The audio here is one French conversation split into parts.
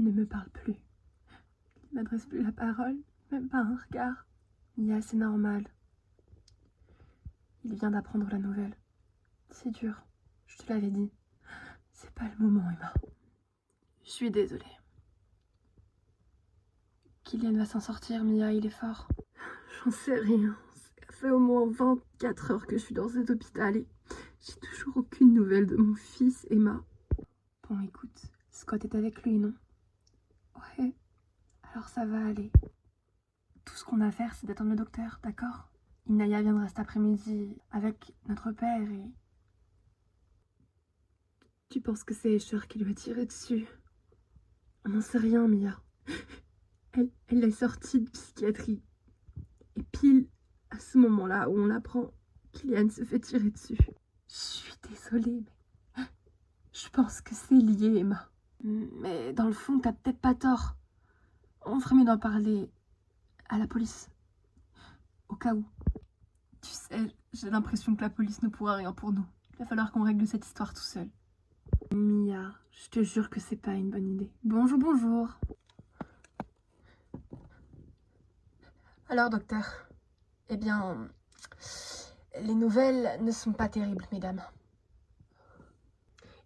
Il ne me parle plus. Il ne m'adresse plus la parole, même pas un regard. Mia, c'est normal. Il vient d'apprendre la nouvelle. C'est dur, je te l'avais dit. C'est pas le moment, Emma. Je suis désolée. Kylian va s'en sortir, Mia, il est fort. J'en sais rien. Ça fait au moins 24 heures que je suis dans cet hôpital et j'ai toujours aucune nouvelle de mon fils, Emma. Bon, écoute, Scott est avec lui, non? Ouais, alors ça va aller. Tout ce qu'on a à faire, c'est d'attendre le docteur, d'accord? Inaya viendra cet après-midi avec notre père et... Tu penses que c'est Escher qui lui a tiré dessus? On n'en sait rien, Mia. Elle est sortie de psychiatrie. Et pile à ce moment-là où on apprend qu'Iliane se fait tirer dessus. Je suis désolée, mais je pense que c'est lié, Emma. Mais dans le fond, t'as peut-être pas tort. On ferait mieux d'en parler à la police. Au cas où. Tu sais, j'ai l'impression que la police ne pourra rien pour nous. Il va falloir qu'on règle cette histoire tout seul. Mia, je te jure que c'est pas une bonne idée. Bonjour, bonjour. Alors, docteur? Eh bien, les nouvelles ne sont pas terribles, mesdames.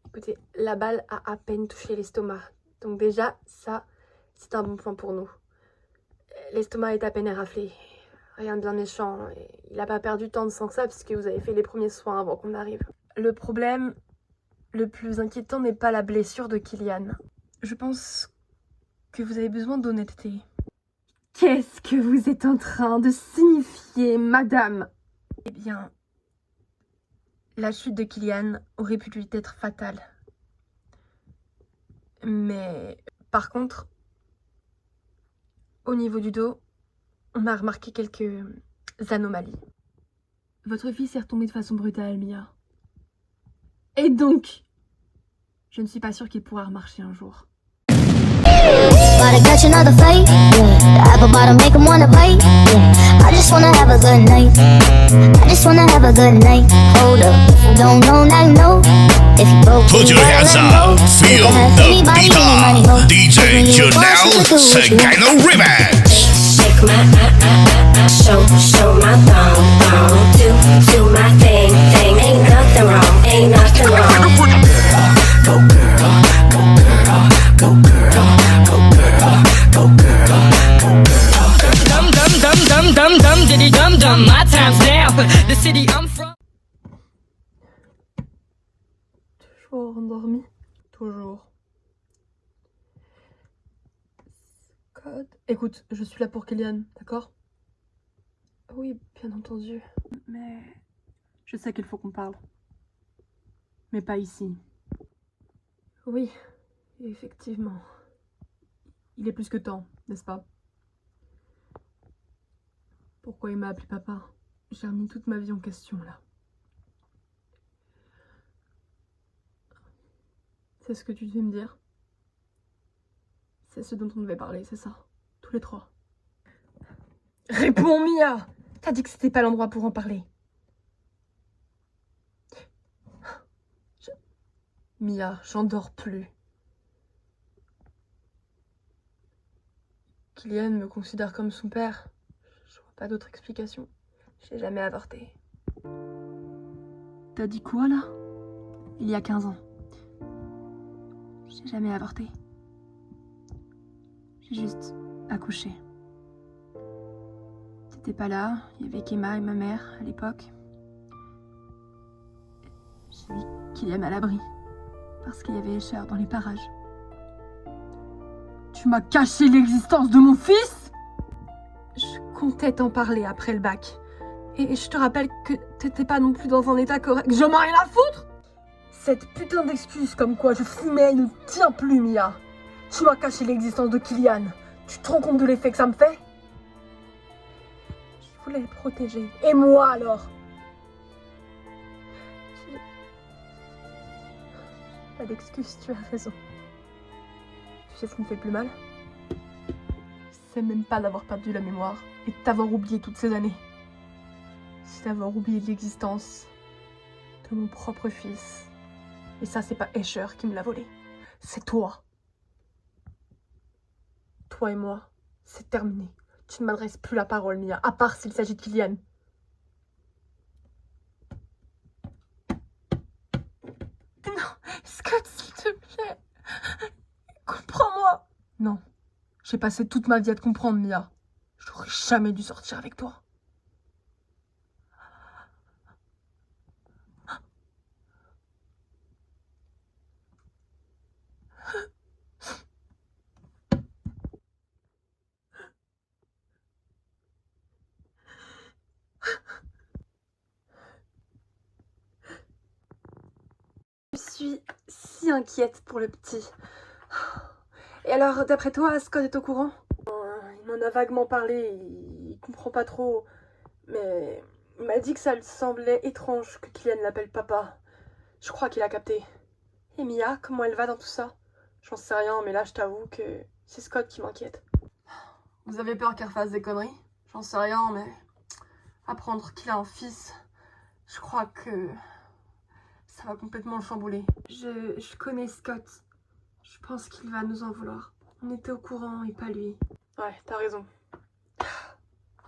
Écoutez, la balle a à peine touché l'estomac. Donc déjà, ça, c'est un bon point pour nous. L'estomac est à peine éraflé. Rien de bien méchant. Il n'a pas perdu tant de sang que ça puisque vous avez fait les premiers soins avant qu'on arrive. Le problème le plus inquiétant n'est pas la blessure de Kylian. Je pense que vous avez besoin d'honnêteté. Qu'est-ce que vous êtes en train de signifier, madame? Eh bien, la chute de Kylian aurait pu lui être fatale. Mais par contre, au niveau du dos, on a remarqué quelques anomalies. Votre fils est retombé de façon brutale, Mia. Et donc, je ne suis pas sûre qu'il pourra remarcher un jour. About to catch another fight, yeah. The apple bottom make 'em wanna bite, yeah. I just wanna have a good night. I just wanna have a good night. Hold up, if you don't know, now you know. If you broke, Put your hands up, feel the beat up. DJ Janelle Sagano Remix. Shake my show my thong, do my thing. Ain't nothing wrong, ain't nothing wrong. Go girl, go girl, go girl, go girl, go girl, go girl. Dum diddy dum. My time's now. The city I'm from. Toujours endormi? Toujours. Scott. Écoute, je suis là pour Kylian, d'accord? Oui, bien entendu. Mais je sais qu'il faut qu'on parle. Mais pas ici. Oui, effectivement. Il est plus que temps, n'est-ce pas? Pourquoi il m'a appelé papa? J'ai remis toute ma vie en question, là. C'est ce que tu devais me dire? C'est ce dont on devait parler, c'est ça? Tous les trois. Réponds, Mia! T'as dit que c'était pas l'endroit pour en parler. Mia, j'en dors plus. Kylian me considère comme son père. Je vois pas d'autre explication. J'ai jamais avorté. T'as dit quoi, là? Il y a 15 ans. J'ai jamais avorté. J'ai juste accouché. T'étais pas là, il y avait qu'Emma et ma mère à l'époque. J'ai mis Kylian à l'abri. Parce qu'il y avait Escher dans les parages. Tu m'as caché l'existence de mon fils? Je comptais t'en parler après le bac. Et je te rappelle que t'étais pas non plus dans un état correct. J'en ai rien à foutre! Cette putain d'excuse comme quoi je fumais ne tient plus, Mia. Tu m'as caché l'existence de Kylian. Tu te rends compte de l'effet que ça me fait? Je voulais le protéger. Et moi alors? Pas d'excuse, tu as raison. Tu sais ce qui me fait plus mal? C'est même pas d'avoir perdu la mémoire et de t'avoir oublié toutes ces années. C'est d'avoir oublié l'existence de mon propre fils. Et ça, c'est pas Escher qui me l'a volé. C'est toi. Toi et moi, c'est terminé. Tu ne m'adresses plus la parole, Mia, à part s'il s'agit de Kylian. Non, Scott, s'il te plaît. Comprends-moi. Non, j'ai passé toute ma vie à te comprendre, Mia. J'aurais jamais dû sortir avec toi. Je suis si inquiète pour le petit. Et alors, d'après toi, Scott est au courant? Il m'en a vaguement parlé, il comprend pas trop. Mais il m'a dit que ça lui semblait étrange que Kylian l'appelle papa. Je crois qu'il a capté. Et Mia, comment elle va dans tout ça? J'en sais rien, mais là, je t'avoue que c'est Scott qui m'inquiète. Vous avez peur qu'elle fasse des conneries? J'en sais rien, mais apprendre qu'il a un fils, je crois que ça va complètement le chambouler. Je connais Scott. Je pense qu'il va nous en vouloir. On était au courant et pas lui. Ouais, t'as raison.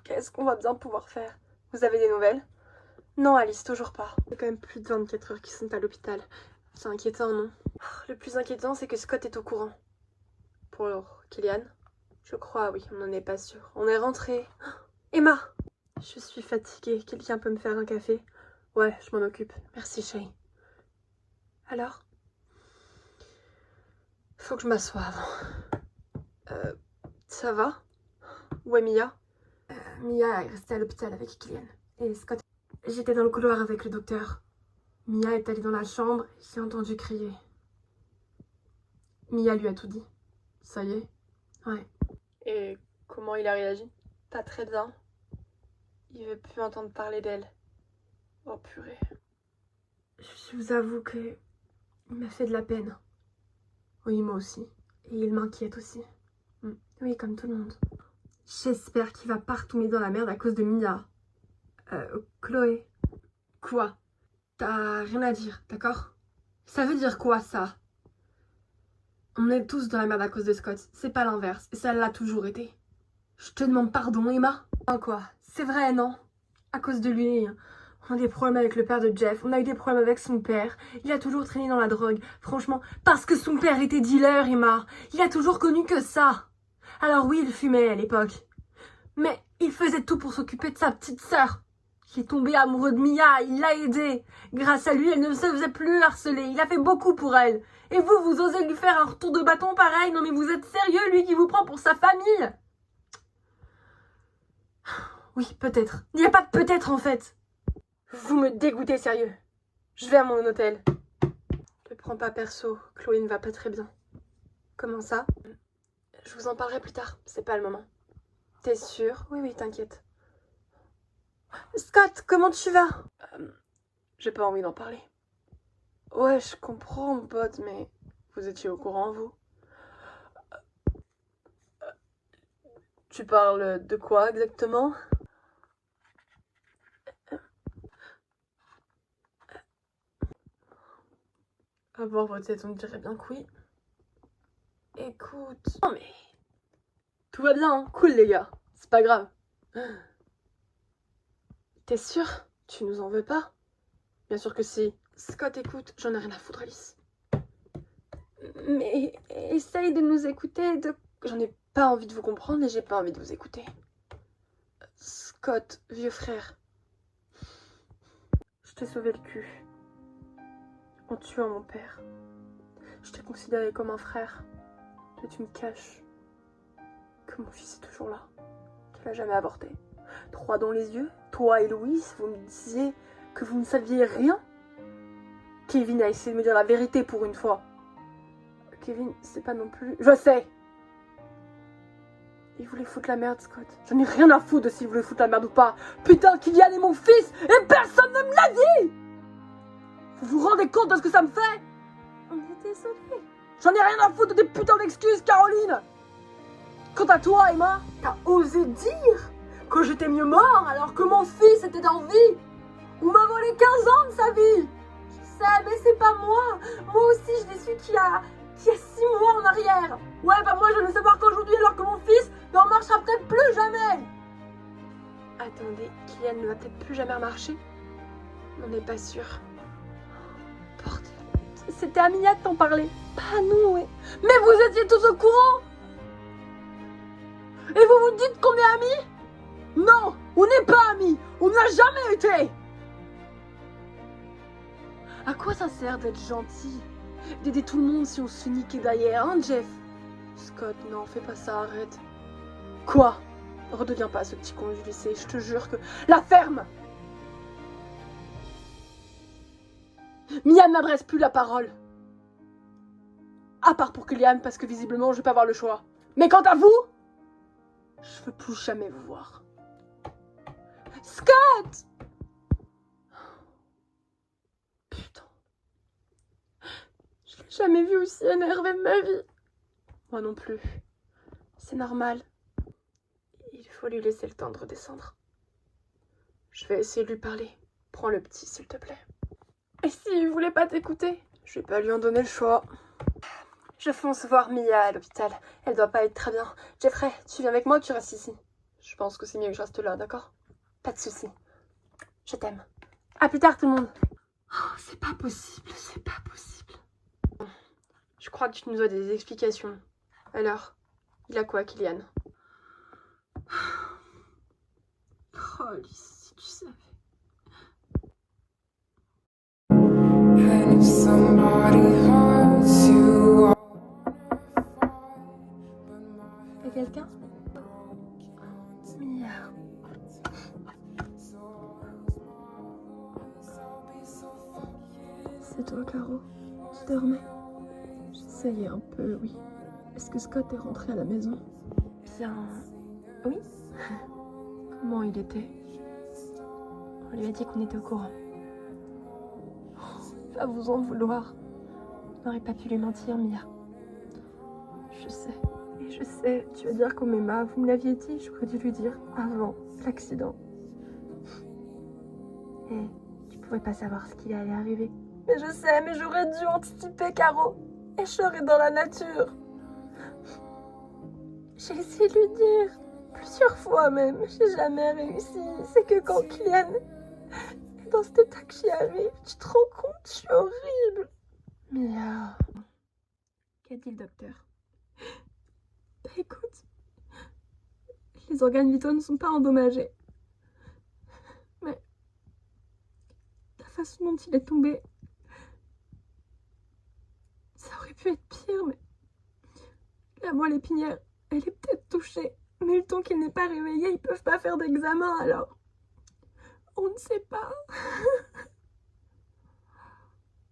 Qu'est-ce qu'on va bien pouvoir faire? Vous avez des nouvelles? Non, Alice, toujours pas. Il y a quand même plus de 24 heures qu'ils sont à l'hôpital. C'est inquiétant, non? Le plus inquiétant, c'est que Scott est au courant. Pour Kylian? Je crois, oui, on n'en est pas sûr. On est rentré. Emma! Je suis fatiguée. Quelqu'un peut me faire un café? Ouais, je m'en occupe. Merci, chérie. Alors? Faut que je m'assoie avant. Ça va? Où est Mia? Mia est restée à l'hôpital avec Kylian. Et Scott... J'étais dans le couloir avec le docteur. Mia est allée dans la chambre et j'ai entendu crier. Mia lui a tout dit. Ça y est? Ouais. Et comment il a réagi? Pas très bien. Il veut plus entendre parler d'elle. Oh purée. Je vous avoue que... il m'a fait de la peine. Oui, moi aussi. Et il m'inquiète aussi. Oui, comme tout le monde. J'espère qu'il va pas retomber dans la merde à cause de Mia. Chloé. Quoi? T'as rien à dire, d'accord? Ça veut dire quoi, ça? On est tous dans la merde à cause de Scott. C'est pas l'inverse. Et ça l'a toujours été. Je te demande pardon, Emma. Oh, quoi? C'est vrai, non? À cause de lui. On a des problèmes avec le père de Jeff. On a eu des problèmes avec son père. Il a toujours traîné dans la drogue. Franchement, parce que son père était dealer, Emma. Il a toujours connu que ça. Alors oui, il fumait à l'époque. Mais il faisait tout pour s'occuper de sa petite sœur. Il est tombé amoureux de Mia, il l'a aidée. Grâce à lui, elle ne se faisait plus harceler. Il a fait beaucoup pour elle. Et vous, vous osez lui faire un retour de bâton pareil? Non mais vous êtes sérieux, lui qui vous prend pour sa famille? Oui, peut-être. Il n'y a pas de peut-être en fait. Vous me dégoûtez, sérieux. Je vais à mon hôtel. Ne prends pas perso, Chloé ne va pas très bien. Comment ça? Je vous en parlerai plus tard, c'est pas le moment. T'es sûre? Oui, oui, t'inquiète. Scott, comment tu vas? J'ai pas envie d'en parler. Ouais, je comprends, mon pote, mais vous étiez au courant, vous? Tu parles de quoi exactement? À voir votre tête, on me dirait bien que oui. Écoute... Non mais... Tout va bien, hein. Cool les gars. C'est pas grave. T'es sûr? Tu nous en veux pas? Bien sûr que si. Scott, écoute, j'en ai rien à foutre, Alice. Mais essaye de nous écouter, J'en ai pas envie de vous comprendre et j'ai pas envie de vous écouter. Scott, vieux frère. Je t'ai sauvé le cul. En tuant mon père. Je t'ai considéré comme un frère. Toi, tu me caches que mon fils est toujours là. Qu'il a jamais avorté. 3 dans les yeux. Toi et Louise, vous me disiez que vous ne saviez rien. Kevin a essayé de me dire la vérité pour une fois. Kevin, c'est pas non plus... Je sais. Il voulait foutre la merde, Scott. J'en ai rien à foutre de s'il voulait foutre la merde ou pas. Putain, Kylian est mon fils et personne ne me l'a dit. Vous vous rendez compte de ce que ça me fait? On est désolé. J'en ai rien à foutre de tes putains d'excuses, Caroline. Quant à toi, Emma, t'as osé dire que j'étais mieux mort alors que mon fils était en vie. On m'a volé 15 ans de sa vie. Je sais, mais c'est pas moi. Moi aussi, je l'ai su il y a 6 mois en arrière. Ouais, bah moi je ne sais pas qu'aujourd'hui alors que mon fils n'en marchera peut-être plus jamais. Attendez, Kylian ne va peut-être plus jamais marcher? On n'est pas sûr. Bordel. C'était à Mia de t'en parler, pas à nous, ouais. Mais vous étiez tous au courant. Et vous vous dites qu'on est amis? Non, on n'est pas amis. On n'a jamais été. À quoi ça sert d'être gentil? D'aider tout le monde si on se fait niquer derrière, hein, Jeff? Scott, non, fais pas ça, arrête. Quoi? Redeviens pas ce petit con du lycée, je te jure que... La ferme! Mia ne m'adresse plus la parole. À part pour Kylian, parce que visiblement, je vais pas avoir le choix. Mais quant à vous, je veux plus jamais vous voir. Scott! Putain. Je l'ai jamais vu aussi énervé de ma vie. Moi non plus. C'est normal. Il faut lui laisser le temps de redescendre. Je vais essayer de lui parler. Prends le petit, s'il te plaît. Et s'il voulait pas t'écouter, je vais pas lui en donner le choix. Je fonce voir Mia à l'hôpital. Elle doit pas être très bien. Jeffrey, tu viens avec moi ou tu restes ici? Je pense que c'est mieux que je reste là, d'accord? Pas de souci. Je t'aime. À plus tard tout le monde. Oh, c'est pas possible, c'est pas possible. Je crois que tu nous dois des explications. Alors, il a quoi, Kylian? Oh, Alice, si tu savais. And if somebody hurts you, Y'a quelqu'un? Mia. C'est toi, Caro? Tu dormais? J'essayais un peu, oui. Est-ce que Scott est rentré à la maison? Bien... Oui? Comment il était? On lui a dit qu'on était au courant. Va vous en vouloir. On n'aurait pas pu lui mentir, Mia. Je sais. Et je sais, tu vas dire qu'on m'aima. Vous me l'aviez dit, j'aurais dû lui dire avant l'accident. Et tu pouvais pas savoir ce qui allait arriver. Mais je sais, mais j'aurais dû anticiper, Caro. Et je serais dans la nature. J'ai essayé de lui dire. Plusieurs fois même. J'ai jamais réussi. C'est que quand Kylian est dans cet état que j'y arrive, tu te rends compte, je suis horrible. Mia. Qu'a dit le docteur? Bah écoute, les organes vitaux ne sont pas endommagés. Mais la façon dont il est tombé, ça aurait pu être pire, mais la moelle épinière, elle est peut-être touchée. Mais le temps qu'il n'est pas réveillé, ils peuvent pas faire d'examen, alors on ne sait pas.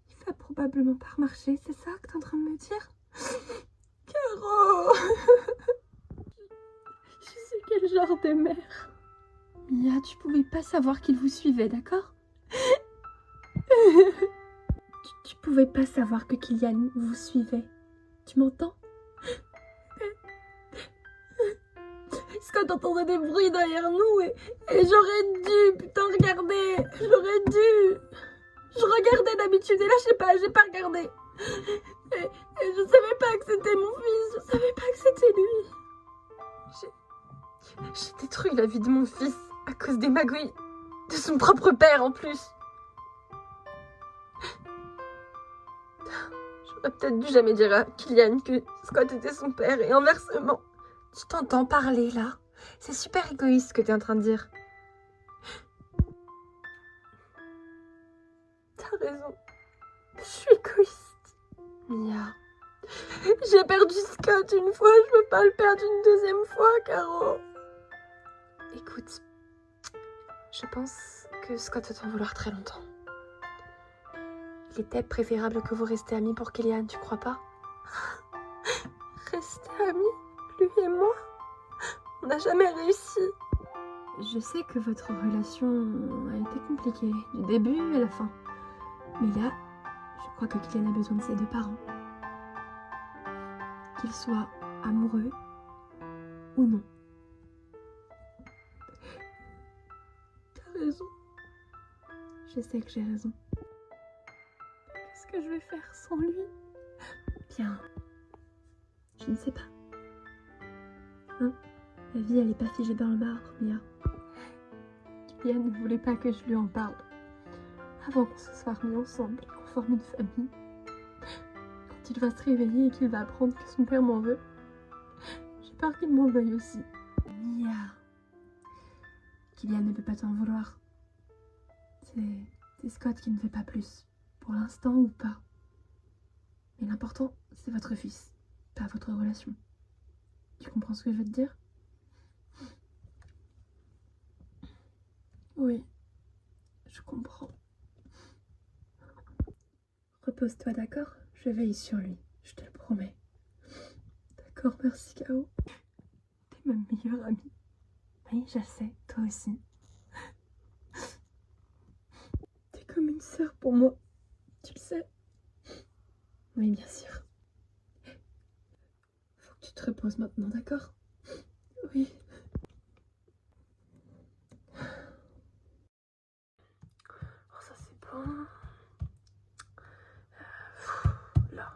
Il va probablement pas remarcher, c'est ça que t'es en train de me dire? Caro. Je sais quel genre de mère. Mia, tu pouvais pas savoir qu'il vous suivait, d'accord? Tu pouvais pas savoir que Kylian vous suivait. Tu m'entends? Scott entendait des bruits derrière nous et j'aurais dû, putain, regarder. J'aurais dû. Je regardais d'habitude et là, je sais pas, j'ai pas regardé. Et je savais pas que c'était mon fils, je savais pas que c'était lui. J'ai détruit la vie de mon fils à cause des magouilles de son propre père en plus. J'aurais peut-être dû jamais dire à Kylian que Scott était son père et inversement. Tu t'entends parler là? C'est super égoïste ce que t'es en train de dire. T'as raison. Je suis égoïste. Mia. J'ai perdu Scott une fois, je veux pas le perdre une deuxième fois, Caro. Écoute, je pense que Scott va t'en vouloir très longtemps. Il était préférable que vous restiez amis pour Kylian, tu crois pas? Rester amis, lui et moi? On n'a jamais réussi. Je sais que votre relation a été compliquée, du début à la fin. Mais là, je crois que Kylian a besoin de ses deux parents. Qu'ils soient amoureux ou non. T'as raison. Je sais que j'ai raison. Qu'est-ce que je vais faire sans lui? Bien. tu ne sais pas. Hein? La vie, elle n'est pas figée dans le marbre, Mia. Kylian ne voulait pas que je lui en parle. Avant qu'on se soit remis ensemble et qu'on forme une famille. Quand il va se réveiller et qu'il va apprendre que son père m'en veut, j'ai peur qu'il m'en veuille aussi. Mia. Kylian ne peut pas t'en vouloir. C'est Scott qui ne fait pas plus. Pour l'instant ou pas. Mais l'important, c'est votre fils, pas votre relation. Tu comprends ce que je veux te dire? Oui, je comprends. Repose-toi, d'accord? Je veille sur lui, je te le promets. D'accord, merci Kao. T'es ma meilleure amie. Oui, je sais, toi aussi. T'es comme une sœur pour moi, tu le sais. Oui, bien sûr. Faut que tu te reposes maintenant, d'accord? Oui. Oh, ça c'est bon. Là.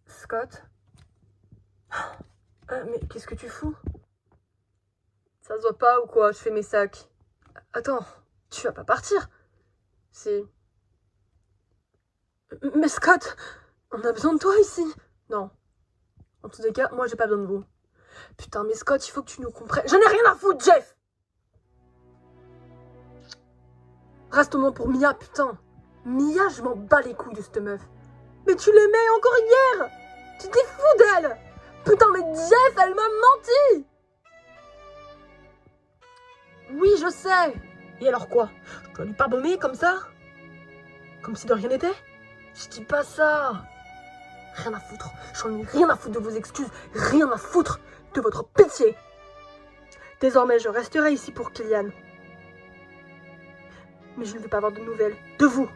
Scott? Mais qu'est-ce que tu fous? Ça se voit pas ou quoi? Je fais mes sacs. Attends, tu vas pas partir? Si. Mais Scott, on a besoin de toi ici. Non. En tous les cas, moi j'ai pas besoin de vous. Putain, mais Scott, il faut que tu nous comprennes. J'en ai rien à foutre, Jeff! Reste au moins pour Mia, putain. Mia, je m'en bats les couilles de cette meuf. Mais tu l'aimais encore hier! Tu t'es fou d'elle! Putain, mais Jeff, elle m'a menti! Oui, je sais. Et alors quoi? Je dois lui pardonner comme ça? Comme si de rien n'était? Je dis pas ça. Rien à foutre. J'en ai rien à foutre de vos excuses. Rien à foutre de votre pitié. Désormais, je resterai ici pour Kylian. Mais je ne veux pas avoir de nouvelles de vous.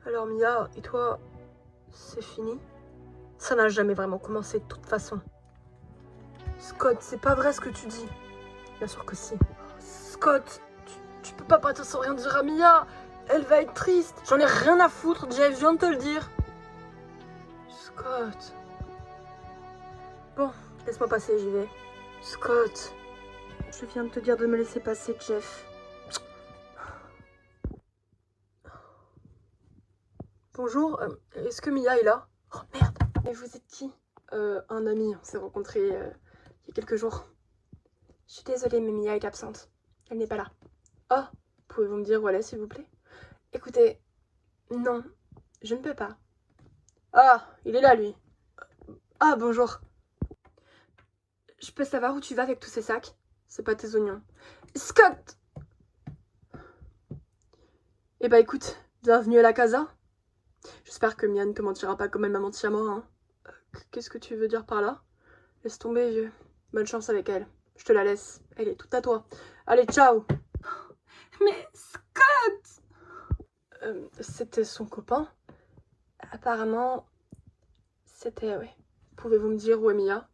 Alors Mia, et toi, c'est fini? Ça n'a jamais vraiment commencé de toute façon. Scott, c'est pas vrai ce que tu dis. Bien sûr que si. Scott, tu peux pas partir sans rien dire à Mia. Elle va être triste. J'en ai rien à foutre, Jeff, je viens de te le dire. Scott. Bon, laisse-moi passer, j'y vais. Scott. Je viens de te dire de me laisser passer, Jeff. Bonjour, est-ce que Mia est là? Oh merde. Et vous êtes qui? Un ami, on s'est rencontrés il y a quelques jours. Je suis désolée, mais Mia est absente. Elle n'est pas là. Oh, pouvez-vous me dire où elle est, s'il vous plaît? Écoutez, non, je ne peux pas. Ah, il est là, lui. Ah, bonjour. Je peux savoir où tu vas avec tous ces sacs? C'est pas tes oignons. Scott! Eh bah écoute, bienvenue à la casa. J'espère que Mia ne te mentira pas comme elle m'a menti à moi, hein. Qu'est-ce que tu veux dire par là? Laisse tomber, vieux. Bonne chance avec elle. Je te la laisse. Elle est toute à toi. Allez, ciao! Mais Scott! C'était son copain. Apparemment, c'était... Ouais. Pouvez-vous me dire où est Mia?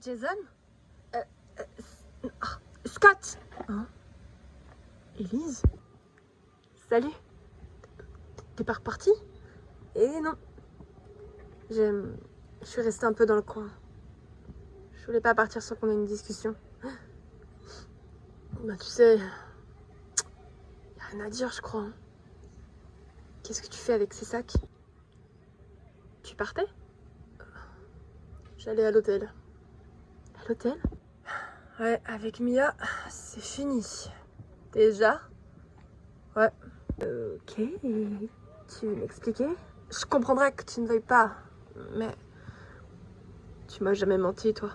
Jason? Scott! Hein? Élise? Salut! T'es pas repartie? Eh non. Je suis restée un peu dans le coin. Je voulais pas partir sans qu'on ait une discussion. Bah tu sais, y a rien à dire je crois. Qu'est-ce que tu fais avec ces sacs? Tu partais? J'allais à l'hôtel. À l'hôtel? Ouais, avec Mia, c'est fini. Déjà? Ouais. Ok, et tu veux m'expliquer? Je comprendrais que tu ne veuilles pas, mais... Tu m'as jamais menti, toi?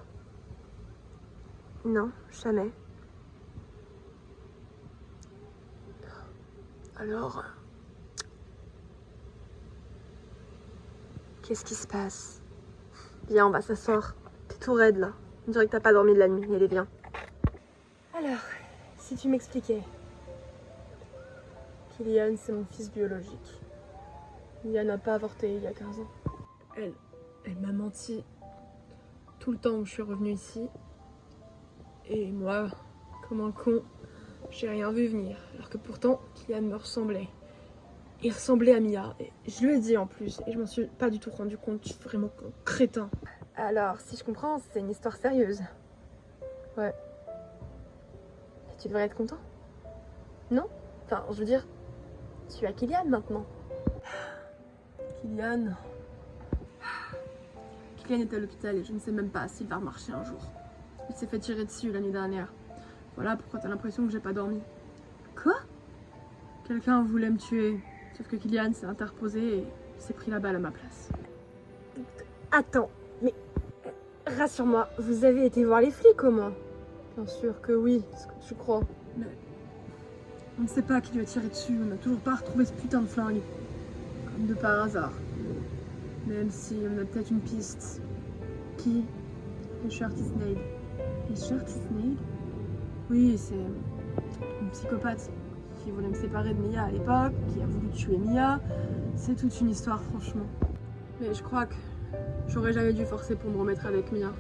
Non, jamais. Alors... Qu'est-ce qui se passe? Viens, on va s'asseoir. T'es tout raide, là. On dirait que t'as pas dormi de la nuit. Allez, viens. Alors, si tu m'expliquais... Kylian, c'est mon fils biologique. Mia n'a pas avorté il y a 15 ans. Elle m'a menti tout le temps où je suis revenue ici. Et moi, comme un con, j'ai rien vu venir. Alors que pourtant, Kylian me ressemblait. Il ressemblait à Mia. Et je lui ai dit en plus. Et je m'en suis pas du tout rendu compte. Je suis vraiment crétin. Alors, si je comprends, c'est une histoire sérieuse. Ouais. Tu devrais être content. Non? Enfin, je veux dire, tu as Kylian maintenant. Kylian est à l'hôpital et je ne sais même pas s'il va remarcher un jour. Il s'est fait tirer dessus la nuit dernière. Voilà pourquoi t'as l'impression que j'ai pas dormi. Quoi? Quelqu'un voulait me tuer. Sauf que Kylian s'est interposé et s'est pris la balle à ma place. Attends, mais rassure-moi, vous avez été voir les flics au moins? Bien sûr que oui, ce que tu crois. Mais on ne sait pas qui lui a tiré dessus, on n'a toujours pas retrouvé ce putain de flingue. Comme de par hasard. Même si on a peut-être une piste. Qui? Le Shirty Snake. Le Shirty Snake? Oui, c'est une psychopathe qui voulait me séparer de Mia à l'époque, qui a voulu tuer Mia. C'est toute une histoire, franchement. Mais je crois que j'aurais jamais dû forcer pour me remettre avec Mia.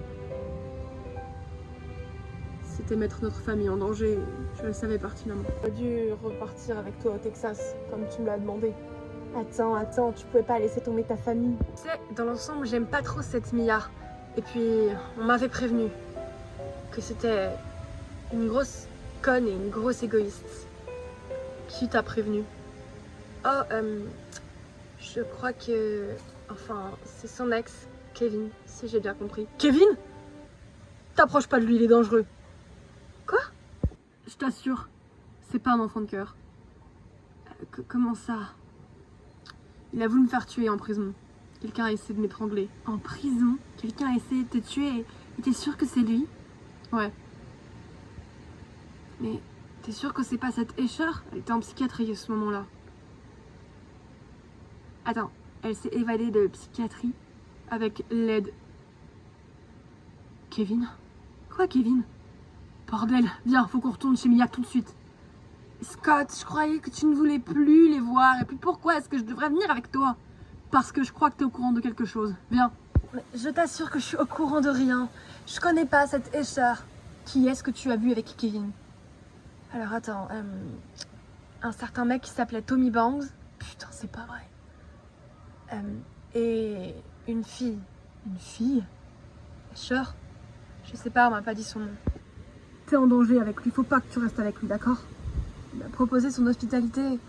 C'était mettre notre famille en danger, je le savais pertinemment. J'aurais dû repartir avec toi au Texas, comme tu me l'as demandé. Attends, tu pouvais pas laisser tomber ta famille. Tu sais, dans l'ensemble, j'aime pas trop cette Mia. Et puis, on m'avait prévenu que c'était une grosse conne et une grosse égoïste. Qui t'a prévenu? Oh, je crois que... Enfin, c'est son ex, Kevin, si j'ai bien compris. Kevin? T'approches pas de lui, il est dangereux. Quoi? Je t'assure, c'est pas un enfant de cœur. Comment ça? Il a voulu me faire tuer en prison. Quelqu'un a essayé de m'étrangler. En prison? Quelqu'un a essayé de te tuer et t'es sûr que c'est lui? Ouais. Mais t'es sûr que c'est pas cette Escher? Elle était en psychiatrie à ce moment-là. Attends, elle s'est évadée de psychiatrie avec l'aide... Kevin? Quoi, Kevin? Bordel, viens, faut qu'on retourne chez Mia tout de suite. Scott, je croyais que tu ne voulais plus les voir. Et puis pourquoi est-ce que je devrais venir avec toi? Parce que je crois que t'es au courant de quelque chose. Viens. Je t'assure que je suis au courant de rien. Je connais pas cette Escher. Qui est-ce que tu as vu avec Kevin? Alors attends, un certain mec qui s'appelait Tommy Bangs. Putain, c'est pas vrai. Et une fille. Une fille? Escher? Je sais pas, on m'a pas dit son nom. T'es en danger avec lui, faut pas que tu restes avec lui, d'accord? Il m'a proposé son hospitalité.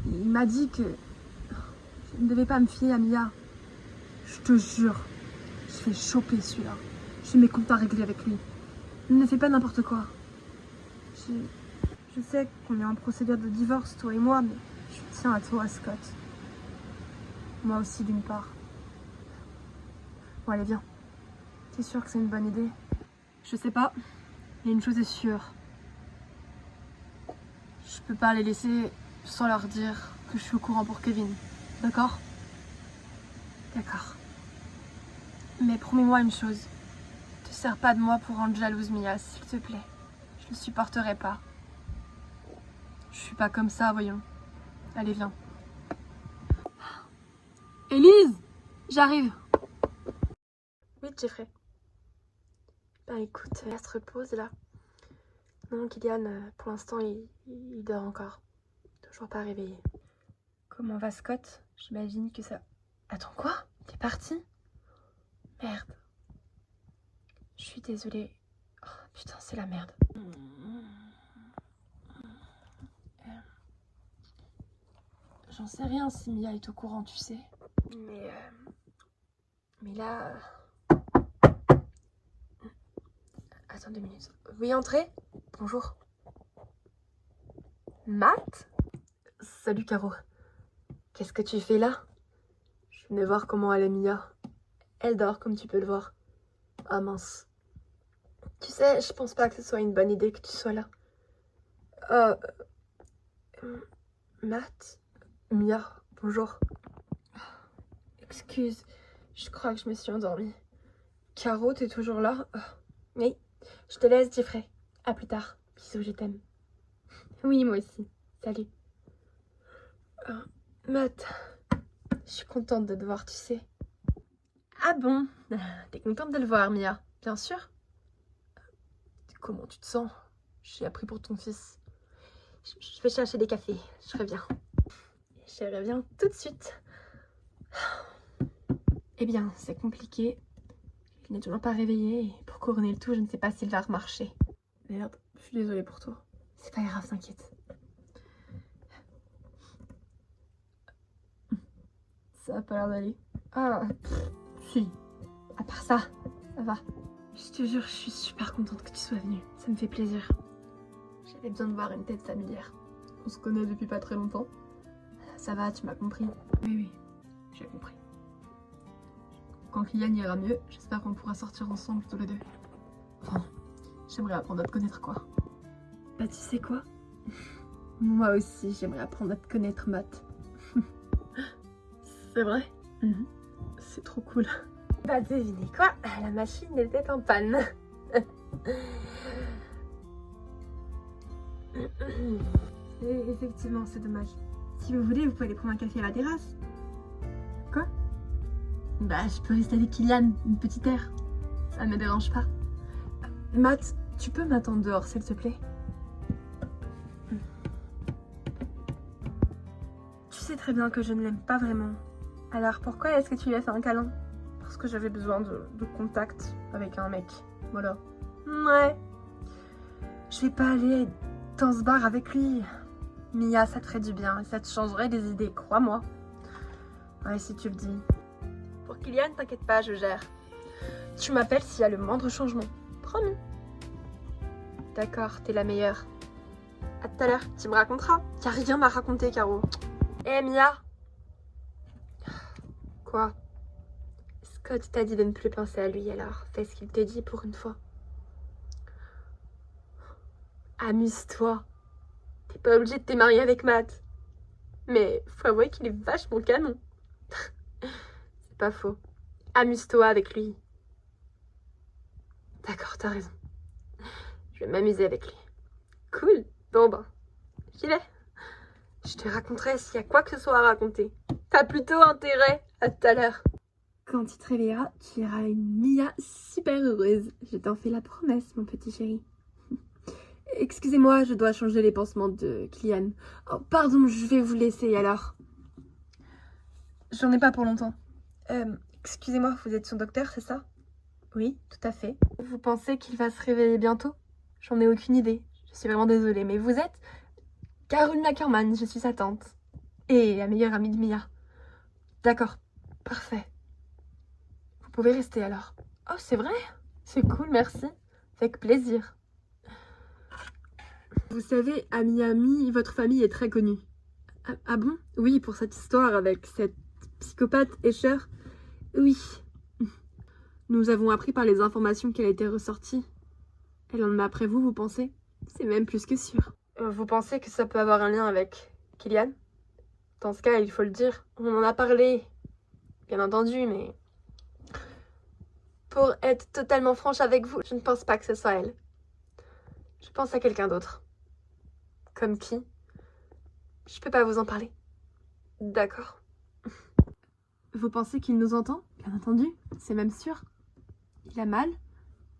Il m'a dit que je ne devais pas me fier à Mia. Je te jure, je vais choper celui-là. J'ai mes comptes à régler avec lui. Ne fais pas n'importe quoi. Je sais qu'on est en procédure de divorce, toi et moi, mais je tiens à toi, Scott. Moi aussi, d'une part. Bon, allez, viens. T'es sûr que c'est une bonne idée? Je sais pas. Mais une chose est sûre. Je peux pas les laisser sans leur dire que je suis au courant pour Kevin. D'accord? D'accord. Mais promets-moi une chose. Te sers pas de moi pour rendre jalouse Mia, s'il te plaît. Je le supporterai pas. Je suis pas comme ça, voyons. Allez, viens. Élise! J'arrive. Oui, Jeffrey. Ben écoute, elle se repose là. Non, Kylian, pour l'instant, il dort encore. Toujours pas réveillé. Comment va Scott? J'imagine que ça... Attends, quoi? T'es parti? Merde. Je suis désolée. Oh, putain, c'est la merde. J'en sais rien si Mia est au courant, tu sais. Mais là... Attends 2 minutes. Oui, entrez. Bonjour. Matt? Salut Caro. Qu'est-ce que tu fais là? Je venais voir comment allait Mia. Elle dort comme tu peux le voir. Ah mince. Tu sais, je pense pas que ce soit une bonne idée que tu sois là. Matt? Mia, bonjour. Excuse, je crois que je me suis endormie. Caro, t'es toujours là? Oui, je te laisse, Jeffrey. À plus tard. Bisous, je t'aime. Oui, moi aussi. Salut. Matt, je suis contente de te voir, tu sais. Ah bon? T'es contente de le voir, Mia? Bien sûr. Comment tu te sens? J'ai appris pour ton fils. Je vais chercher des cafés, je reviens. Je reviens tout de suite. Eh bien, c'est compliqué. Il n'est toujours pas réveillé et pour couronner le tout, je ne sais pas s'il va remarcher. Merde, je suis désolée pour toi. C'est pas grave, t'inquiète. Ça a pas l'air d'aller. Ah, si. À part ça, ça va. Je te jure, je suis super contente que tu sois venue. Ça me fait plaisir. J'avais besoin de voir une tête familière. On se connaît depuis pas très longtemps. Ça va, tu m'as compris? Oui, oui, j'ai compris. Quand Kylian ira mieux, j'espère qu'on pourra sortir ensemble tous les deux. Enfin, j'aimerais apprendre à te connaître, quoi. Bah, tu sais quoi? Moi aussi, j'aimerais apprendre à te connaître, Matt. C'est vrai? C'est trop cool. Bah, devinez quoi? La machine était en panne. Et effectivement, c'est dommage. Si vous voulez, vous pouvez aller prendre un café à la terrasse. Quoi? Bah, je peux rester avec Kylian, une petite heure. Ça ne me dérange pas. Matt, tu peux m'attendre dehors, s'il te plaît? Tu sais très bien que je ne l'aime pas vraiment. Alors pourquoi est-ce que tu lui as fait un câlin? Parce que j'avais besoin de contact avec un mec. Voilà. Ouais. Je vais pas aller dans ce bar avec lui. Mia, ça te ferait du bien et ça te changerait les idées, crois-moi. Ouais, si tu le dis. Pour Kylian, t'inquiète pas, je gère. Tu m'appelles s'il y a le moindre changement. Promis. D'accord, t'es la meilleure. À tout à l'heure, tu me raconteras. Y'a rien à raconter, Caro. Eh, Mia. Quoi? Scott t'a dit de ne plus penser à lui, alors fais ce qu'il te dit pour une fois. Amuse-toi. T'es pas obligé de te marier avec Matt. Mais faut avouer qu'il est vachement canon. C'est pas faux. Amuse-toi avec lui. D'accord, t'as raison. Je vais m'amuser avec lui. Cool. Bon ben, j'y vais. Je te raconterai s'il y a quoi que ce soit à raconter. T'as plutôt intérêt. À tout à l'heure. Quand tu te réveilleras, tu verras une Mia super heureuse. Je t'en fais la promesse, mon petit chéri. Excusez-moi, je dois changer les pansements de Kylian. Oh, pardon, je vais vous laisser alors. J'en ai pas pour longtemps. Excusez-moi, vous êtes son docteur, c'est ça? Oui, tout à fait. Vous pensez qu'il va se réveiller bientôt? J'en ai aucune idée. Je suis vraiment désolée, mais vous êtes Caroline Ackerman, je suis sa tante. Et la meilleure amie de Mia. D'accord, parfait. Vous pouvez rester alors. Oh, c'est vrai? C'est cool, merci. Avec plaisir. Vous savez, à Miami, votre famille est très connue. Ah bon? Oui, pour cette histoire avec cette psychopathe Escher. Oui. Nous avons appris par les informations qu'elle a été ressortie. Elle en a après vous, vous pensez? C'est même plus que sûr. Vous pensez que ça peut avoir un lien avec Kylian? Dans ce cas, il faut le dire. On en a parlé, bien entendu, mais... Pour être totalement franche avec vous, je ne pense pas que ce soit elle. Je pense à quelqu'un d'autre. Comme qui? Je peux pas vous en parler. D'accord. Vous pensez qu'il nous entend? Bien entendu, c'est même sûr. Il a mal?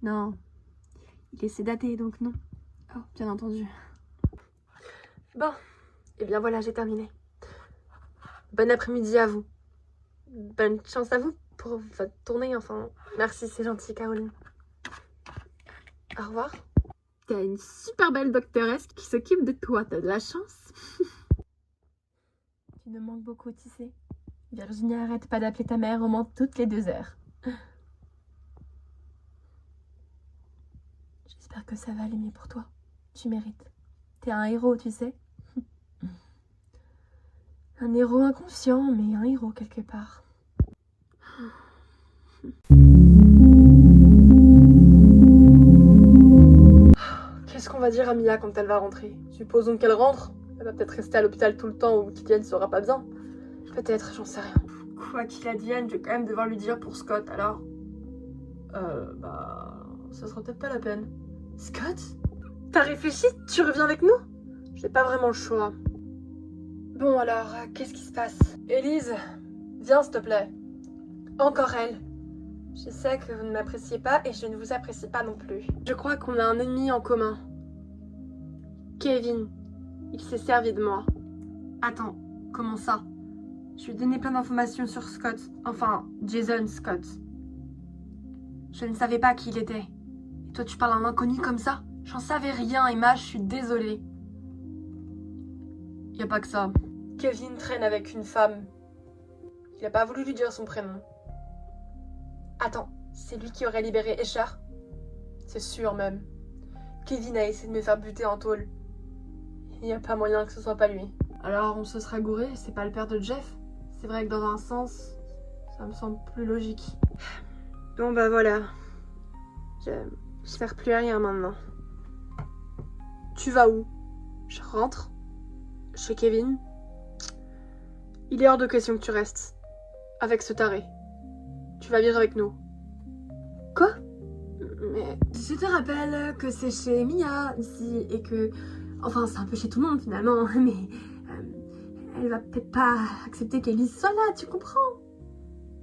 Non. Il est sédaté, donc non. Oh, bien entendu. Bon, et bien voilà, j'ai terminé. Bon après-midi à vous. Bonne chance à vous pour votre tournée, enfin. Merci, c'est gentil, Caroline. Au revoir. T'as une super belle doctoresse qui s'occupe de toi, t'as de la chance. Tu me manques beaucoup, tu sais. Virginie, arrête pas d'appeler ta mère au moins toutes les 2 heures. J'espère que ça va aller mieux pour toi. Tu mérites. T'es un héros, tu sais. Un héros inconscient, mais un héros quelque part. Qu'est-ce qu'on va dire à Mia quand elle va rentrer? Supposons qu'elle rentre. Elle va peut-être rester à l'hôpital tout le temps où Kylian sera pas bien. Peut-être, j'en sais rien. Quoi qu'il advienne, je vais quand même devoir lui dire pour Scott, alors. Ça sera peut-être pas la peine. Scott? T'as réfléchi? Tu reviens avec nous? J'ai pas vraiment le choix. Bon alors, qu'est-ce qui se passe? Élise, viens s'il te plaît. Encore elle. Je sais que vous ne m'appréciez pas et je ne vous apprécie pas non plus. Je crois qu'on a un ennemi en commun. Kevin. Il s'est servi de moi. Attends, Comment ça? Je lui ai donné plein d'informations sur Scott. Enfin, Jason Scott. Je ne savais pas qui il était. Et toi, tu parles à un inconnu comme ça? J'en savais rien, Emma, je suis désolée. Y a pas que ça. Kevin traîne avec une femme. Il a pas voulu lui dire son prénom. Attends, c'est lui qui aurait libéré Escher? C'est sûr même. Kevin a essayé de me faire buter en tôle. Il n'y a pas moyen que ce soit pas lui. Alors on se sera gouré, c'est pas le père de Jeff? C'est vrai que dans un sens, ça me semble plus logique. Bon bah voilà. J'espère plus à rien maintenant. Tu vas où? Je rentre? Chez Kevin? Il est hors de question que tu restes. Avec ce taré. Tu vas vivre avec nous. Quoi? Mais je te rappelle que c'est chez Mia ici et que... Enfin, c'est un peu chez tout le monde finalement, mais... elle va peut-être pas accepter qu'Elise soit là, tu comprends?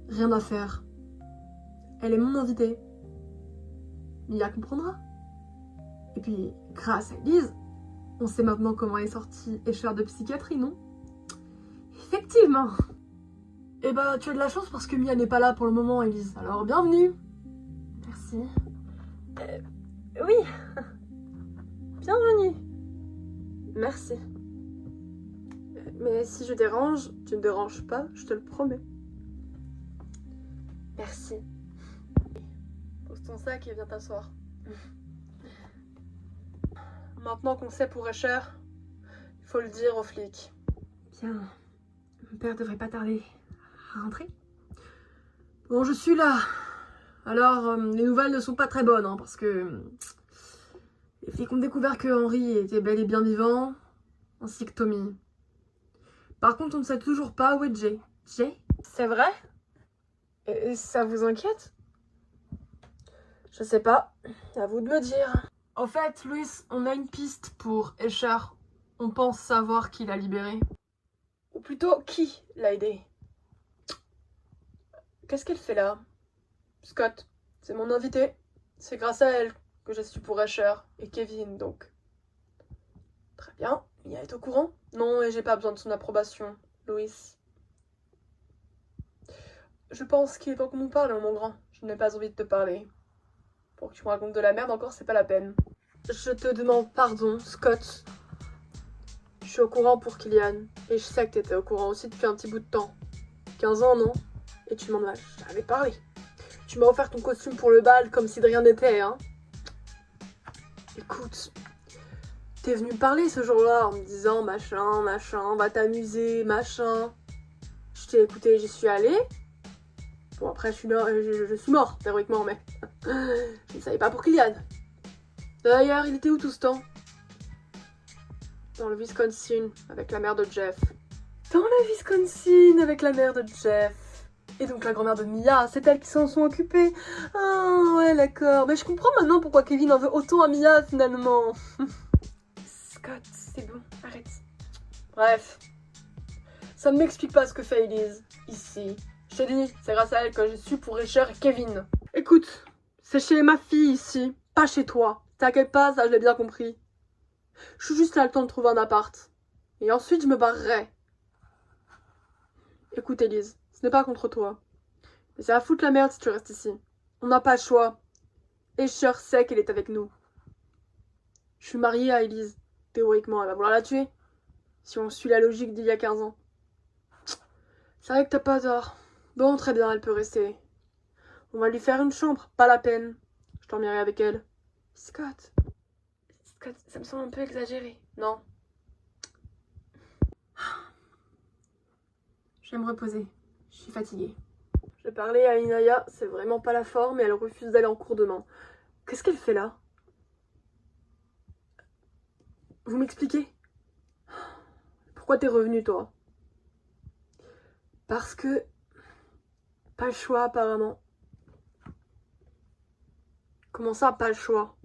Rien à faire. Elle est mon invitée. Mia comprendra. Et puis, grâce à Elise, on sait maintenant comment est sortie Escher de psychiatrie, non? Effectivement. Eh bah, tu as de la chance parce que Mia n'est pas là pour le moment, Elise. Alors, bienvenue. Merci. Oui. Bienvenue. Merci. Mais si je dérange, tu ne déranges pas, je te le promets. Merci. Pose ton sac et viens t'asseoir. Maintenant qu'on sait pour Escher, il faut le dire aux flics. Bien. Mon père devrait pas tarder à rentrer. Bon, je suis là. Alors, les nouvelles ne sont pas très bonnes, hein, parce que les flics ont découvert que Henry était bel et bien vivant, ainsi que Tommy. Par contre, on ne sait toujours pas où est Jay. Jay? C'est vrai? Et ça vous inquiète? Je sais pas. À vous de me dire. En fait, Louis, on a une piste pour Escher. On pense savoir qui l'a libéré. Ou plutôt, qui l'a aidé? Qu'est-ce qu'elle fait là? Scott, c'est mon invité. C'est grâce à elle que j'ai su pour Escher et Kevin, donc. Très bien. Mia est au courant? Non, et j'ai pas besoin de son approbation, Louis. Je pense qu'il est temps qu'on nous parle, mon grand. Je n'ai pas envie de te parler. Pour que tu me racontes de la merde encore, c'est pas la peine. Je te demande pardon, Scott. Je suis au courant pour Kylian. Et je sais que t'étais au courant aussi depuis un petit bout de temps. 15 ans, non? Et tu m'en as jamais parlé. Tu m'as offert ton costume pour le bal comme si de rien n'était, hein? Écoute, t'es venu me parler ce jour-là en me disant machin, machin, va t'amuser, machin. Je t'ai écouté, j'y suis allée. Bon, après, je suis mort, théoriquement, mais je ne savais pas pour Kylian. D'ailleurs, il était où tout ce temps? Dans le Wisconsin, avec la mère de Jeff. Dans le Wisconsin, avec la mère de Jeff. Et donc la grand-mère de Mia, c'est elle qui s'en sont occupées. Ah, ouais, d'accord. Mais je comprends maintenant pourquoi Kevin en veut autant à Mia, finalement. Scott, c'est bon, arrête. Bref. Ça ne m'explique pas ce que fait Elise, ici. Je t'ai dit, c'est grâce à elle que j'ai su pour Escher et Kevin. Écoute, c'est chez ma fille ici, pas chez toi. T'inquiète pas, ça je l'ai bien compris. Je suis juste là le temps de trouver un appart. Et ensuite je me barrerai. Écoute Elise, ce n'est pas contre toi. Mais ça va foutre la merde si tu restes ici. On n'a pas le choix. Escher sait qu'elle est avec nous. Je suis mariée à Elise. Théoriquement, elle va vouloir la tuer. Si on suit la logique d'il y a 15 ans. C'est vrai que t'as pas tort. Bon, très bien, elle peut rester. On va lui faire une chambre, pas la peine. Je dormirai avec elle. Scott, ça me semble un peu exagéré, non? Je vais me reposer. Je suis fatiguée. J'ai parlé à Inaya, c'est vraiment pas la forme et elle refuse d'aller en cours demain. Qu'est-ce qu'elle fait là? Vous m'expliquez? Pourquoi t'es revenue, toi? Parce que... Pas le choix, apparemment. Comment ça, pas le choix?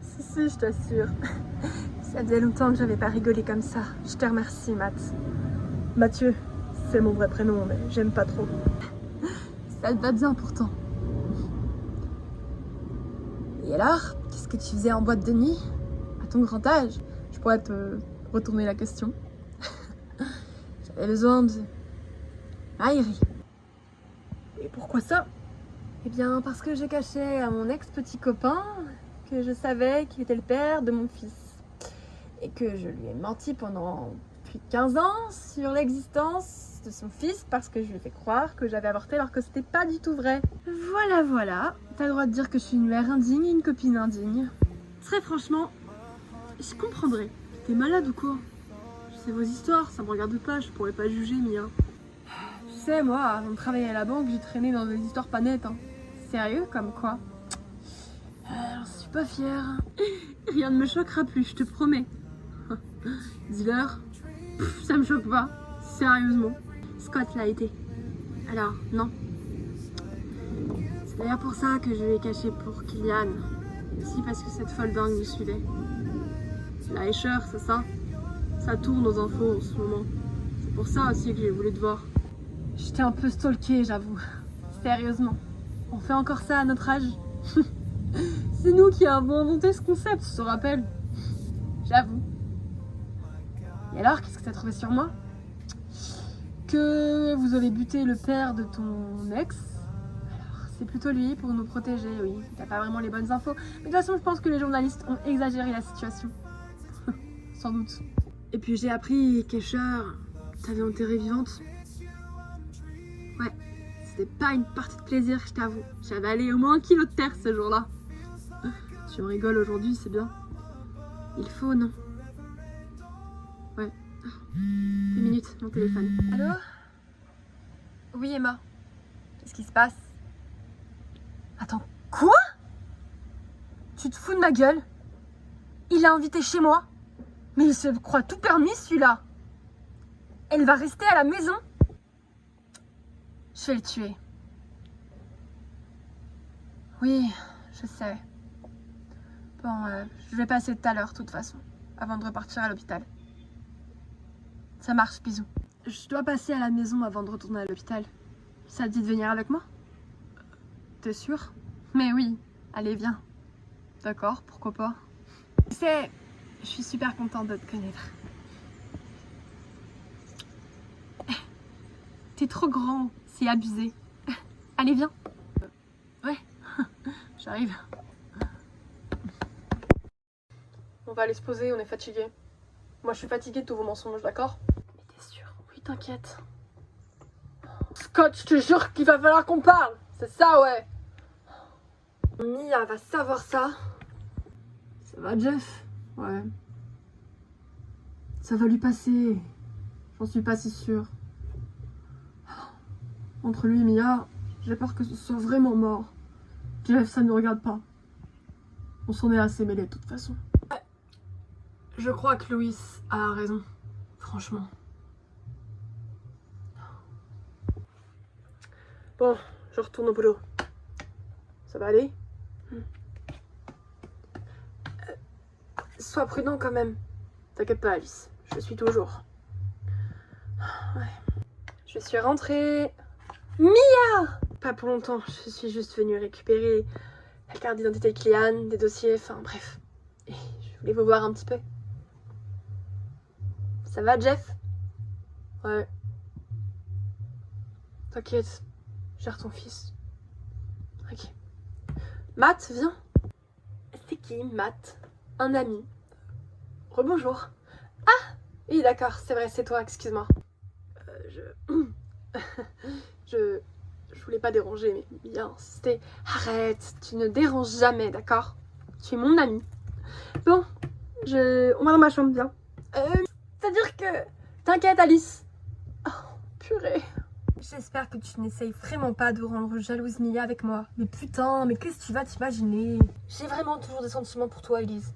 Si, je t'assure. Ça faisait longtemps que j'avais pas rigolé comme ça. Je te remercie, Matt. Mathieu, c'est mon vrai prénom, mais j'aime pas trop. Ça te va bien, pourtant. Et alors, qu'est-ce que tu faisais en boîte de nuit? À ton grand âge, je pourrais te retourner la question. J'avais besoin de Maïri. Et pourquoi ça? Eh bien parce que j'ai caché à mon ex-petit copain que je savais qu'il était le père de mon fils. Et que je lui ai menti pendant plus de 15 ans sur l'existence de son fils parce que je lui ai fait croire que j'avais avorté alors que c'était pas du tout vrai. Voilà, t'as le droit de dire que je suis une mère indigne et une copine indigne. Très franchement, je comprendrais. T'es malade ou quoi? C'est vos histoires, ça me regarde pas, je pourrais pas juger Mia. Tu sais, moi, avant de travailler à la banque, j'ai traîné dans des histoires pas nettes. Hein. Sérieux, comme quoi? J'en suis pas fière. Rien ne me choquera plus, je te promets. Dis-leur, ça me choque pas, sérieusement. Scott l'a été. Alors, non. C'est d'ailleurs pour ça que je l'ai caché pour Kylian. Aussi parce que cette folle dingue me suivait. La Escher, c'est ça? Ça tourne aux infos en ce moment. C'est pour ça aussi que j'ai voulu te voir. J'étais un peu stalkée, j'avoue. Sérieusement. On fait encore ça à notre âge? C'est nous qui avons inventé ce concept, tu te rappelles? J'avoue. Et alors, qu'est-ce que t'as trouvé sur moi? Que vous avez buté le père de ton ex. Alors, c'est plutôt lui pour nous protéger, oui. T'as pas vraiment les bonnes infos. Mais de toute façon, je pense que les journalistes ont exagéré la situation. Sans doute. Et puis j'ai appris qu'Escher t'avait enterrée vivante. Ouais, c'était pas une partie de plaisir, je t'avoue. J'avais allé au moins 1 kilo de terre ce jour-là. Tu me rigoles aujourd'hui, c'est bien. Il faut, non? Ouais. 2 minutes, mon téléphone. Allô? Oui, Emma. Qu'est-ce qui se passe? Attends, quoi? Tu te fous de ma gueule? Il l'a invité chez moi? Mais il se croit tout permis, celui-là. Elle va rester à la maison? Je vais le tuer. Oui, je sais. Bon, je vais passer tout à l'heure, de toute façon, avant de repartir à l'hôpital. Ça marche, bisous. Je dois passer à la maison avant de retourner à l'hôpital. Ça te dit de venir avec moi? T'es sûre? Mais oui, allez, viens. D'accord, pourquoi pas. Tu sais, je suis super contente de te connaître. T'es trop grand, c'est abusé. Allez, viens. Ouais, j'arrive. On va aller se poser, on est fatigué. Moi, je suis fatiguée de tous vos mensonges, d'accord? Mais t'es sûre? Oui, t'inquiète. Scott, je te jure qu'il va falloir qu'on parle. C'est ça, ouais. Mia va savoir ça. Ça va, Jeff? Ouais. Ça va lui passer. J'en suis pas si sûre. Entre lui et Mia, j'ai peur que ce soit vraiment mort. Jeff, ça ne me regarde pas. On s'en est assez mêlés de toute façon. Je crois que Louis a raison. Franchement. Bon, je retourne au boulot. Ça va aller? Sois prudent quand même. T'inquiète pas, Alice. Je suis toujours. Ouais. Je suis rentrée. Mia! Pas pour longtemps. Je suis juste venue récupérer la carte d'identité de Kylian, des dossiers, enfin bref. Et je voulais vous voir un petit peu. Ça va, Jeff? Ouais. T'inquiète. Gère ton fils. Ok. Matt, viens. C'est qui, Matt? Un ami. Rebonjour. Ah! Oui, d'accord, c'est vrai, c'est toi, excuse-moi. Je voulais pas déranger, mais bien insisté. Arrête, tu ne déranges jamais, d'accord? Tu es mon ami. Bon, on va dans ma chambre, viens. C'est-à-dire que... T'inquiète, Alice. Oh, purée. J'espère que tu n'essayes vraiment pas de rendre jalouse Mia avec moi. Mais putain, mais qu'est-ce que tu vas t'imaginer? J'ai vraiment toujours des sentiments pour toi, Elise.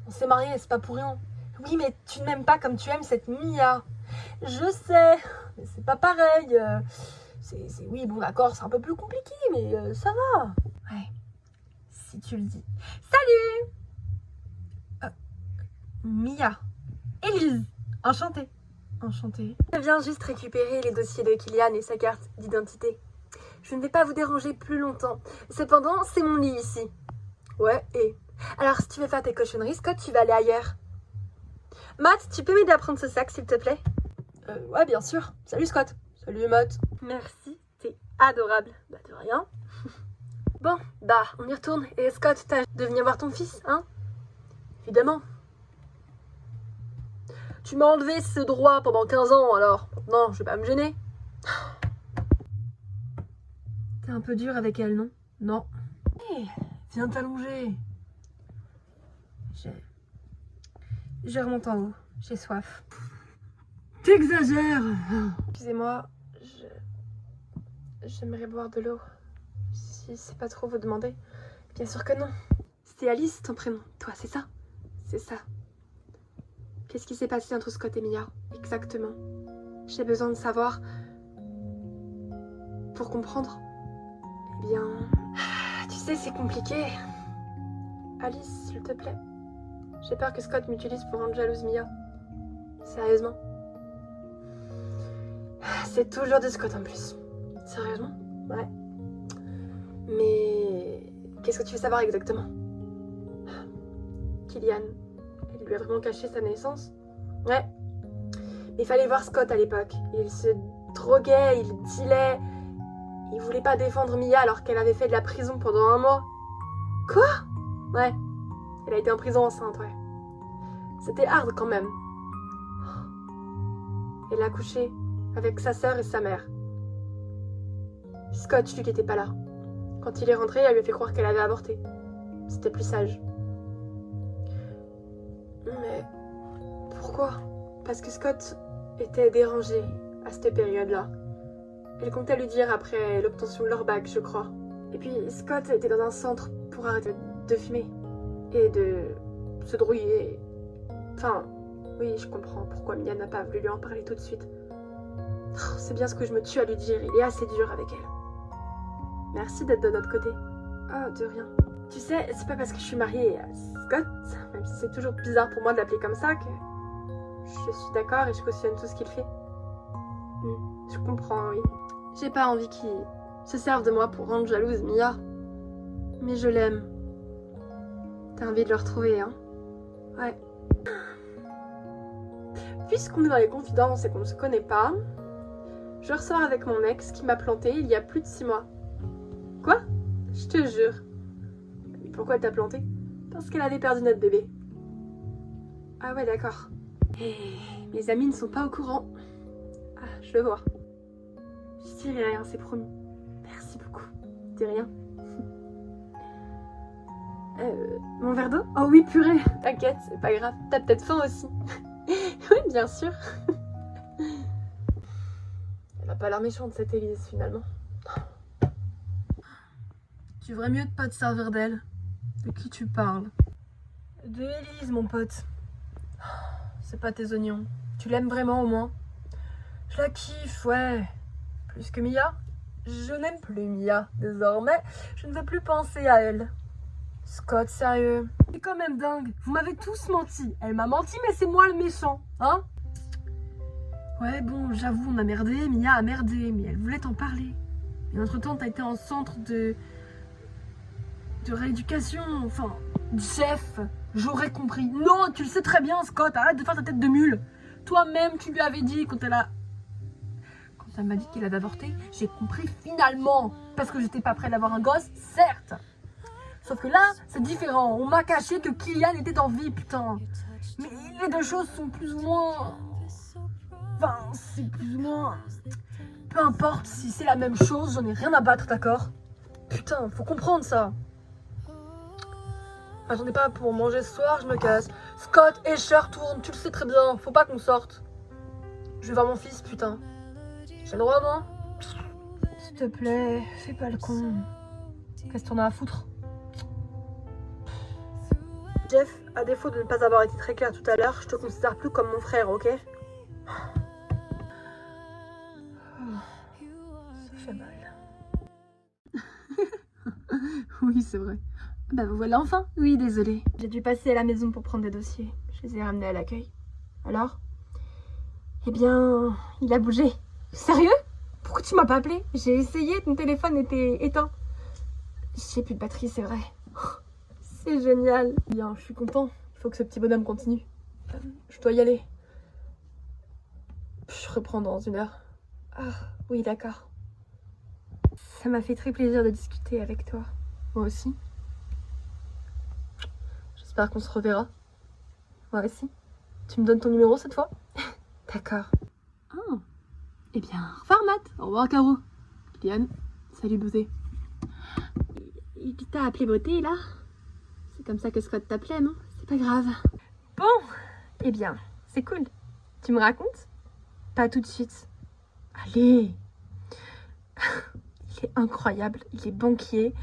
On s'est mariés, c'est pas pour rien. Oui, mais tu ne m'aimes pas comme tu aimes cette Mia. Je sais, mais c'est pas pareil. Oui, bon, d'accord, c'est un peu plus compliqué, mais ça va. Ouais, si tu le dis. Salut! Mia. Elise. Enchantée. Enchantée. Je viens juste récupérer les dossiers de Kylian et sa carte d'identité. Je ne vais pas vous déranger plus longtemps. Cependant, c'est mon lit ici. Ouais, et... Alors, si tu veux faire tes cochonneries, Scott, tu vas aller ailleurs. Matt, tu peux m'aider à prendre ce sac, s'il te plaît? Ouais, bien sûr. Salut Scott. Salut Matt. Merci, t'es adorable. Bah, de rien. Bon, bah, on y retourne. Et Scott, t'as de venir voir ton fils, hein? Évidemment. Tu m'as enlevé ce droit pendant 15 ans, alors non, je vais pas me gêner. T'es un peu dur avec elle, non? Non. Hé, viens t'allonger. Je remonte en haut. J'ai soif. T'exagères. Excusez-moi, j'aimerais boire de l'eau. Si c'est pas trop vous demander. Bien sûr que non. C'est Alice ton prénom. Toi, c'est ça? C'est ça. Qu'est-ce qui s'est passé entre Scott et Mia? Exactement. J'ai besoin de savoir pour comprendre. Eh bien... Tu sais, c'est compliqué. Alice, s'il te plaît. J'ai peur que Scott m'utilise pour rendre jalouse Mia. Sérieusement. C'est toujours de Scott en plus. Sérieusement? Ouais. Mais... Qu'est-ce que tu veux savoir exactement? Kylian, il lui a vraiment caché sa naissance? Ouais. Il fallait voir Scott à l'époque. Il se droguait, il dealait. Il voulait pas défendre Mia alors qu'elle avait fait de la prison pendant 1 mois. Quoi? Ouais. Elle a été en prison enceinte, ouais. C'était hard quand même. Elle a couché avec sa sœur et sa mère. Scott, lui, qui était pas là. Quand il est rentré, elle lui a fait croire qu'elle avait avorté. C'était plus sage. Mais pourquoi? Parce que Scott était dérangé à cette période-là. Elle comptait lui dire après l'obtention de leur bac, je crois. Et puis Scott était dans un centre pour arrêter de fumer et de se droguer. Enfin, oui, je comprends pourquoi Mia n'a pas voulu lui en parler tout de suite. Oh, c'est bien ce que je me tue à lui dire, il est assez dur avec elle. Merci d'être de notre côté. Oh, de rien. Tu sais, c'est pas parce que je suis mariée à Scott, même si c'est toujours bizarre pour moi de l'appeler comme ça, que je suis d'accord et je cautionne tout ce qu'il fait. Je comprends, oui. J'ai pas envie qu'il se serve de moi pour rendre jalouse Mia. Mais je l'aime. T'as envie de le retrouver, hein? Ouais. Puisqu'on est dans les confidences et qu'on ne se connaît pas, je ressors avec mon ex qui m'a planté il y a plus de 6 mois. Quoi? Je te jure. Mais pourquoi elle t'a planté? Parce qu'elle avait perdu notre bébé. Ah ouais, d'accord. Et mes amis ne sont pas au courant. Ah, je le vois. Je dirai rien, c'est promis. Merci beaucoup. Dis rien. Mon verre d'eau? Oh oui, purée. T'inquiète, c'est pas grave. T'as peut-être faim aussi. Oui, bien sûr. Elle a pas l'air méchante, cette Élise, finalement. Tu ferais mieux de pas te servir d'elle. De qui tu parles? De Élise, mon pote. C'est pas tes oignons. Tu l'aimes vraiment, au moins? Je la kiffe, ouais. Plus que Mia? Je n'aime plus Mia, désormais. Je ne veux plus penser à elle. Scott, sérieux? C'est quand même dingue. Vous m'avez tous menti. Elle m'a menti, mais c'est moi le méchant, hein? Ouais, bon, j'avoue, on a merdé. Mia a merdé, mais elle voulait t'en parler. Et entre-temps, t'as été en centre de rééducation. Enfin, chef, j'aurais compris. Non, tu le sais très bien, Scott. Arrête de faire ta tête de mule. Toi-même, tu lui avais dit quand elle m'a dit qu'elle avait avorté, j'ai compris finalement. Parce que j'étais pas prête d'avoir un gosse, certes. Sauf que là, c'est différent. On m'a caché que Kylian était en vie, putain. Mais les deux choses sont plus ou moins... Enfin, c'est plus ou moins... Peu importe si c'est la même chose, j'en ai rien à battre, d'accord? Putain, faut comprendre ça. Attendez pas pour manger ce soir, je me casse. Scott et Cher tournent, tu le sais très bien, faut pas qu'on sorte. Je vais voir mon fils, putain. J'ai le droit, moi? S'il te plaît, fais pas le con. Qu'est-ce que t'en as à foutre? Jeff, à défaut de ne pas avoir été très clair tout à l'heure, je te considère plus comme mon frère, ok? Ça fait mal. Oui, c'est vrai. Bah vous voilà enfin. Oui, désolée. J'ai dû passer à la maison pour prendre des dossiers. Je les ai ramenés à l'accueil. Alors? Eh bien, il a bougé. Sérieux? Pourquoi tu m'as pas appelé? J'ai essayé, ton téléphone était éteint. J'ai plus de batterie, c'est vrai. C'est génial. Bien, je suis content. Il faut que ce petit bonhomme continue. Je dois y aller. Je reprends dans 1 heure. Ah, oui, d'accord. Ça m'a fait très plaisir de discuter avec toi. Moi aussi. J'espère qu'on se reverra. Moi aussi. Tu me donnes ton numéro cette fois? D'accord. Oh. Eh bien, au revoir Matt. Au revoir Caro. Kylian. Salut beauté. Il t'a appelé beauté là? C'est comme ça que Scott t'appelait, non? C'est pas grave. Bon, eh bien, c'est cool. Tu me racontes? Pas tout de suite. Allez. Il est incroyable, il est banquier,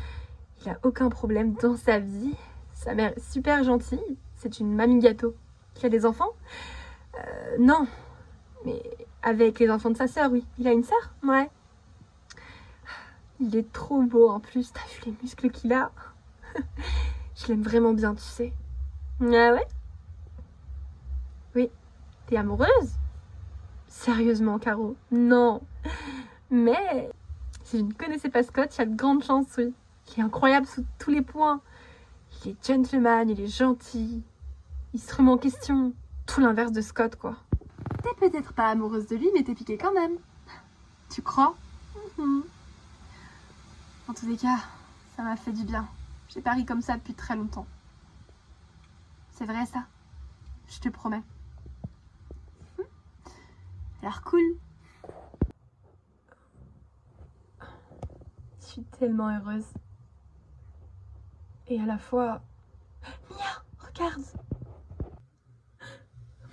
il a aucun problème dans sa vie. Sa mère est super gentille, c'est une mamie gâteau. Il a des enfants? Non, mais avec les enfants de sa sœur, oui. Il a une sœur? Ouais. Il est trop beau en plus, t'as vu les muscles qu'il a? Je l'aime vraiment bien, tu sais. Ah ouais? Oui. T'es amoureuse? Sérieusement, Caro? Non. Mais si je ne connaissais pas Scott, il y a de grandes chances, oui. Il est incroyable sous tous les points. Il est gentleman, il est gentil. Il se remet en question. Tout l'inverse de Scott, quoi. T'es peut-être pas amoureuse de lui, mais t'es piquée quand même. Tu crois? En tous les cas, ça m'a fait du bien. J'ai pas ri comme ça depuis très longtemps. C'est vrai ça? Je te promets. Ça a l'air cool. Je suis tellement heureuse. Et à la fois... Mia, regarde!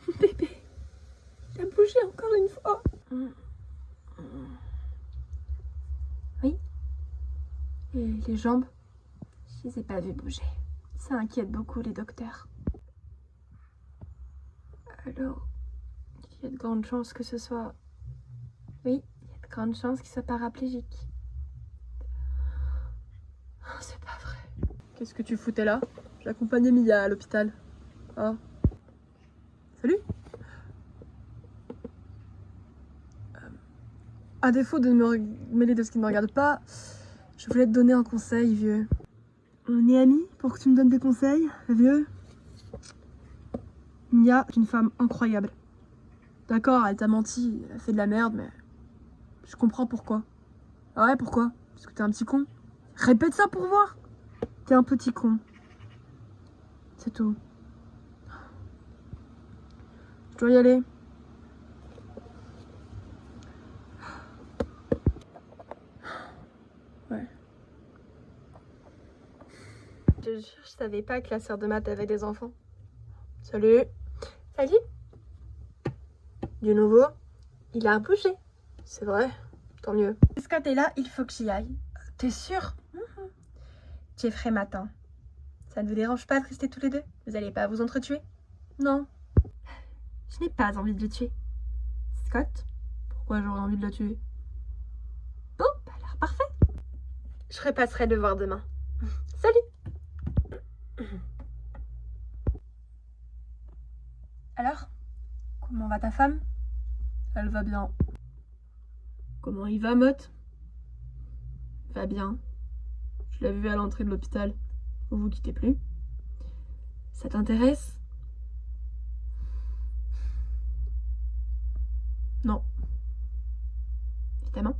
Mon bébé, il a bougé encore une fois. Oui. Et les jambes, je les ai pas vues bouger. Ça inquiète beaucoup les docteurs. Alors, il y a de grandes chances que ce soit... Oui, il y a de grandes chances qu'il soit paraplégique. Oh, c'est pas vrai. Qu'est-ce que tu foutais là? J'accompagnais Mia à l'hôpital. Oh. Salut. À défaut de me mêler de ce qui ne me regarde pas, je voulais te donner un conseil, vieux. On est amis pour que tu me donnes des conseils, vieux? Mia est une femme incroyable. D'accord, elle t'a menti, elle a fait de la merde, mais je comprends pourquoi. Ah ouais, pourquoi? Parce que t'es un petit con. Répète ça pour voir. T'es un petit con. C'est tout. Je dois y aller. Ouais. Je savais pas que la sœur de Matt avait des enfants. Salut. Salut. Du nouveau? Il a bougé. C'est vrai. Tant mieux. Scott est là, il faut que j'y aille. T'es sûre? Jeffrey m'attend. Ça ne vous dérange pas de rester tous les deux? Vous allez pas vous entretuer? Non. Je n'ai pas envie de le tuer. Scott? Pourquoi j'aurais envie de le tuer? Bon, bah alors parfait. Je repasserai le voir demain. Salut. Alors? Comment va ta femme? Elle va bien. Comment il va, Mott? Va bien. Je l'ai vu à l'entrée de l'hôpital. Vous vous quittez plus? Ça t'intéresse? Non. Évidemment.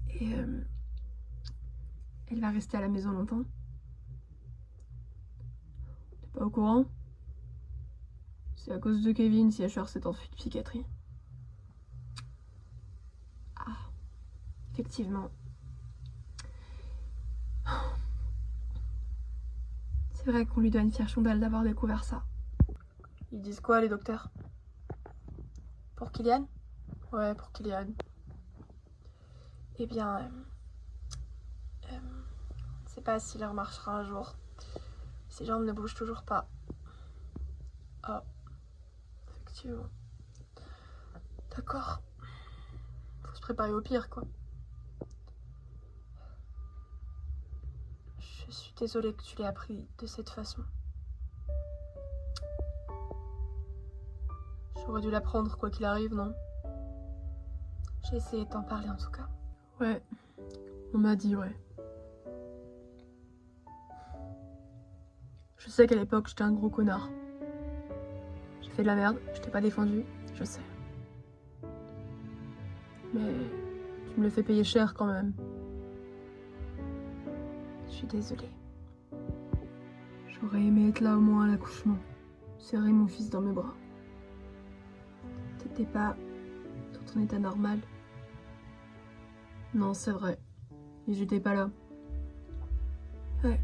Et elle va rester à la maison longtemps? T'es pas au courant? C'est à cause de Kevin si HR s'est enfui de psychiatrie. Ah, effectivement. C'est vrai qu'on lui doit une fière chandelle d'avoir découvert ça. Ils disent quoi les docteurs? Pour Kylian? Ouais, pour Kylian. Eh bien, je ne sais pas s'il remarchera un jour. Ses jambes ne bougent toujours pas. Ah, effectivement. D'accord. Faut se préparer au pire, quoi. Je suis désolée que tu l'aies appris de cette façon. J'aurais dû l'apprendre quoi qu'il arrive, non? J'ai essayé de t'en parler en tout cas. Ouais, on m'a dit, ouais. Je sais qu'à l'époque, j'étais un gros connard. J'ai fait de la merde, je t'ai pas défendu, je sais. Mais tu me le fais payer cher quand même. Je suis désolée. J'aurais aimé être là au moins à l'accouchement, serrer mon fils dans mes bras. T'étais pas dans ton état normal. Non, c'est vrai. Et j'étais pas là. Ouais.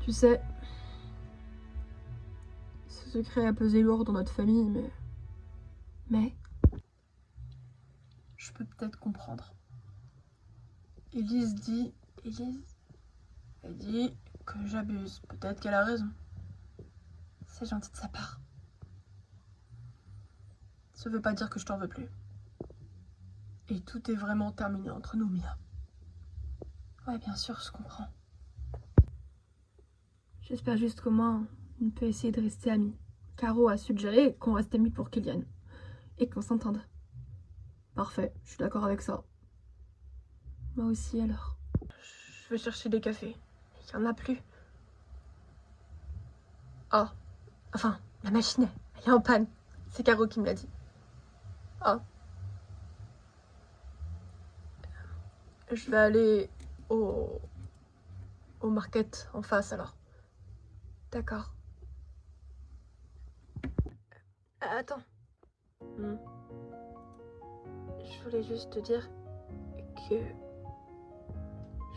Tu sais, ce secret a pesé lourd dans notre famille, mais je peux peut-être comprendre. Élise dit elle dit que j'abuse. Peut-être qu'elle a raison. C'est gentil de sa part. Ça veut pas dire que je t'en veux plus. Et tout est vraiment terminé entre nous, Mia. Ouais, bien sûr, je comprends. J'espère juste qu'au moins, on peut essayer de rester amis. Caro a suggéré qu'on reste amis pour Kylian. Et qu'on s'entende. Parfait, je suis d'accord avec ça. Moi aussi, alors. Je vais chercher des cafés. Il y en a plus. Ah. Enfin, la machine, elle est en panne. C'est Caro qui me l'a dit. Ah. Je vais aller au market en face alors. D'accord. Attends. Je voulais juste te dire que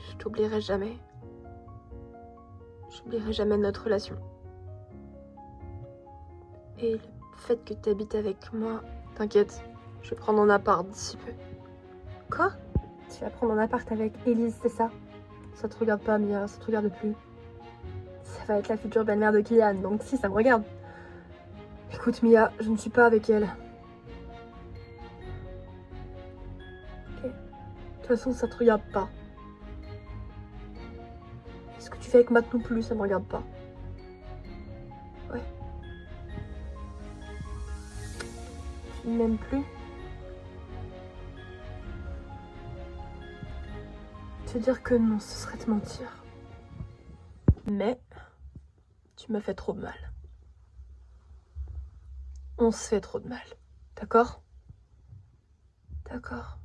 je t'oublierai jamais. J'oublierai jamais notre relation. Et le fait que tu habites avec moi, t'inquiète, je vais prendre un appart d'ici peu. Quoi? Tu vas prendre un appart avec Élise, c'est ça? Ça te regarde pas, Mia, ça te regarde plus. Ça va être la future belle-mère de Kylian, donc si, ça me regarde. Écoute, Mia, je ne suis pas avec elle. Ok. De toute façon, ça te regarde pas. Ce que tu fais avec Matt non plus, ça me regarde pas. Ouais. Tu ne m'aimes plus? Te dire que non, ce serait te mentir. Mais tu m'as fait trop de mal. On se fait trop de mal. D'accord? D'accord.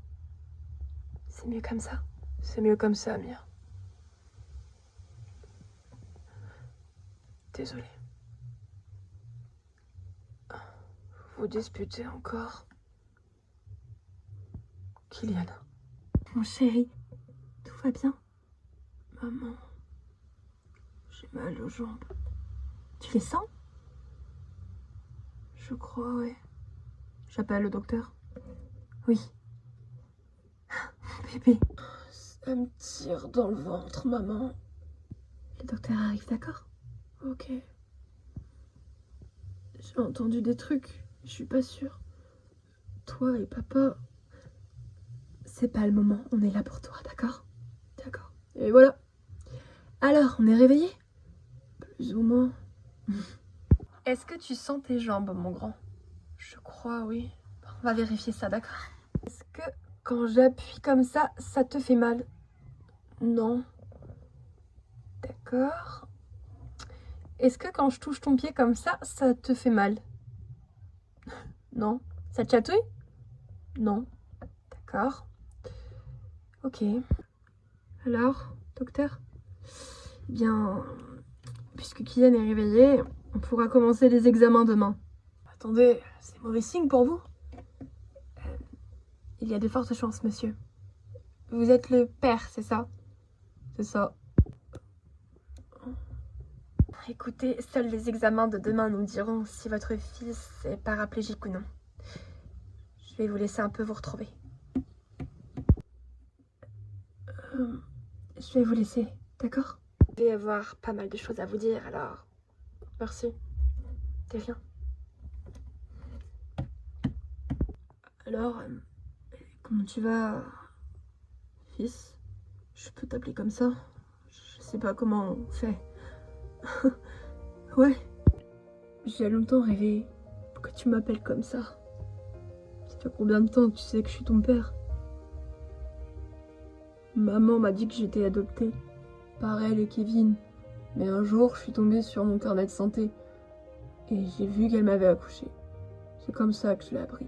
C'est mieux comme ça. C'est mieux comme ça, Mia. Désolée. Vous disputez encore? Kylian. Mon chéri, tout va bien? Maman, j'ai mal aux jambes. Tu les sens? Je crois, ouais. J'appelle le docteur? Oui. Bébé. Ça me tire dans le ventre, maman. Le docteur arrive, d'accord? Ok. J'ai entendu des trucs, je suis pas sûre. Toi et papa, c'est pas le moment, on est là pour toi, d'accord? D'accord. Et voilà. Alors, on est réveillés? Plus ou moins. Est-ce que tu sens tes jambes, mon grand? Je crois, oui. On va vérifier ça, d'accord? Est-ce que quand j'appuie comme ça te fait mal? Non. D'accord. Est-ce que quand je touche ton pied comme ça te fait mal? Non. Ça te chatouille? Non. D'accord. Ok. Alors, docteur? Eh bien, puisque Kylian est réveillé, on pourra commencer les examens demain. Attendez, c'est mauvais signe pour vous? Il y a de fortes chances, monsieur. Vous êtes le père, c'est ça? C'est ça. Écoutez, seuls les examens de demain nous diront si votre fils est paraplégique ou non. Je vais vous laisser un peu vous retrouver. Je vais vous laisser, d'accord? Je vais avoir pas mal de choses à vous dire, alors... Merci. De rien. Alors, comment tu vas, fils? Je peux t'appeler comme ça? Je sais pas comment on fait. Ouais. J'ai longtemps rêvé que tu m'appelles comme ça. Ça fait combien de temps que tu sais que je suis ton père? Maman m'a dit que j'étais adoptée par elle et Kevin. Mais un jour, je suis tombée sur mon carnet de santé. Et j'ai vu qu'elle m'avait accouché. C'est comme ça que je l'ai appris.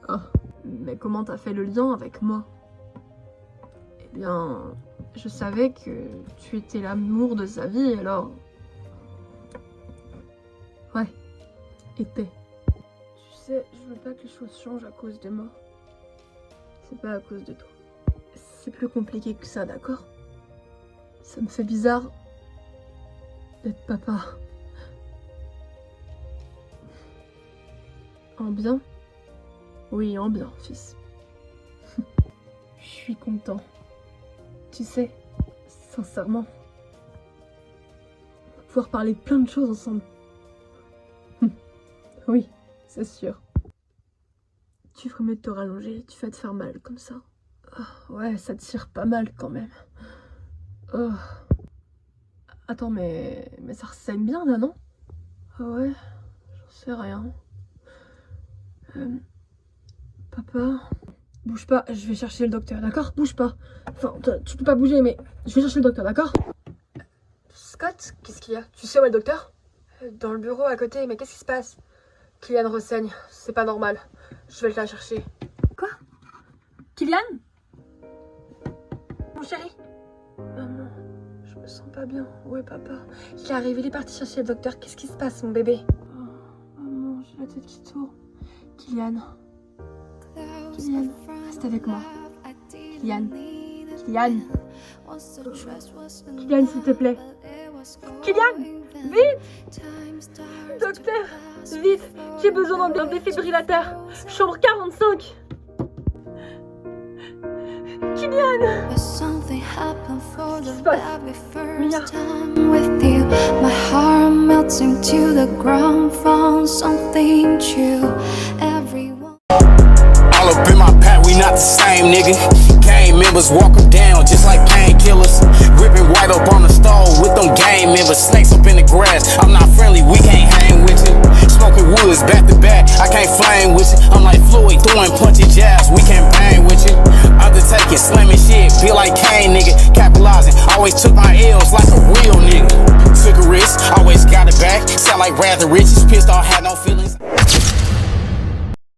Ah, mais comment t'as fait le lien avec moi? Eh bien, je savais que tu étais l'amour de sa vie, alors... Ouais, était. Tu sais, je veux pas que les choses changent à cause de moi. C'est pas à cause de toi. C'est plus compliqué que ça, d'accord? Ça me fait bizarre d'être papa. En bien? Oui, en bien, fils. Je suis content. Tu sais, sincèrement, on va pouvoir parler de plein de choses ensemble. Oui, c'est sûr. Tu ferais mieux de te rallonger, tu vas te faire mal comme ça. Oh, ouais, ça tire pas mal quand même. Oh. Attends, mais ça ressaigne bien là, non? Ah ouais, j'en sais rien. Papa, bouge pas, je vais chercher le docteur, d'accord? Bouge pas. Enfin, tu peux pas bouger, mais je vais chercher le docteur, d'accord? Scott, qu'est-ce qu'il y a? Tu sais où est le docteur? Dans le bureau à côté, mais qu'est-ce qui se passe? Kylian ressaigne, c'est pas normal. Je vais la chercher. Quoi? Kylian? Mon chéri? Maman, je me sens pas bien. Où est papa? Il est arrivé, il est parti chercher le docteur. Qu'est-ce qui se passe, mon bébé? Oh, maman, j'ai la tête qui tourne. Kylian. Kylian, reste avec moi. Kylian. Kylian. Kylian, s'il te plaît. Kylian, vite! Docteur, vite! J'ai besoin d'un défibrillateur. Chambre 45. Kylian! But something happened for the But- very first Mia. time with you. My heart melting to the ground, found something true. Everyone. All up in my pack, we not the same, nigga. Gang members walk them down just like painkillers. Gripping white up on the stove with them gang members. Snakes up in the grass, I'm not friendly, we can't hang with you. Smoking woods back to back, I can't flame with you. I'm like Floyd throwing punchy jabs, we can't bang with you. Undertaking, slamming shit, feel like Kane, nigga. Capitalizing, always took my L's like a real nigga. Took a risk, always got it back. Sound like rather rich, pissed off, had no feelings.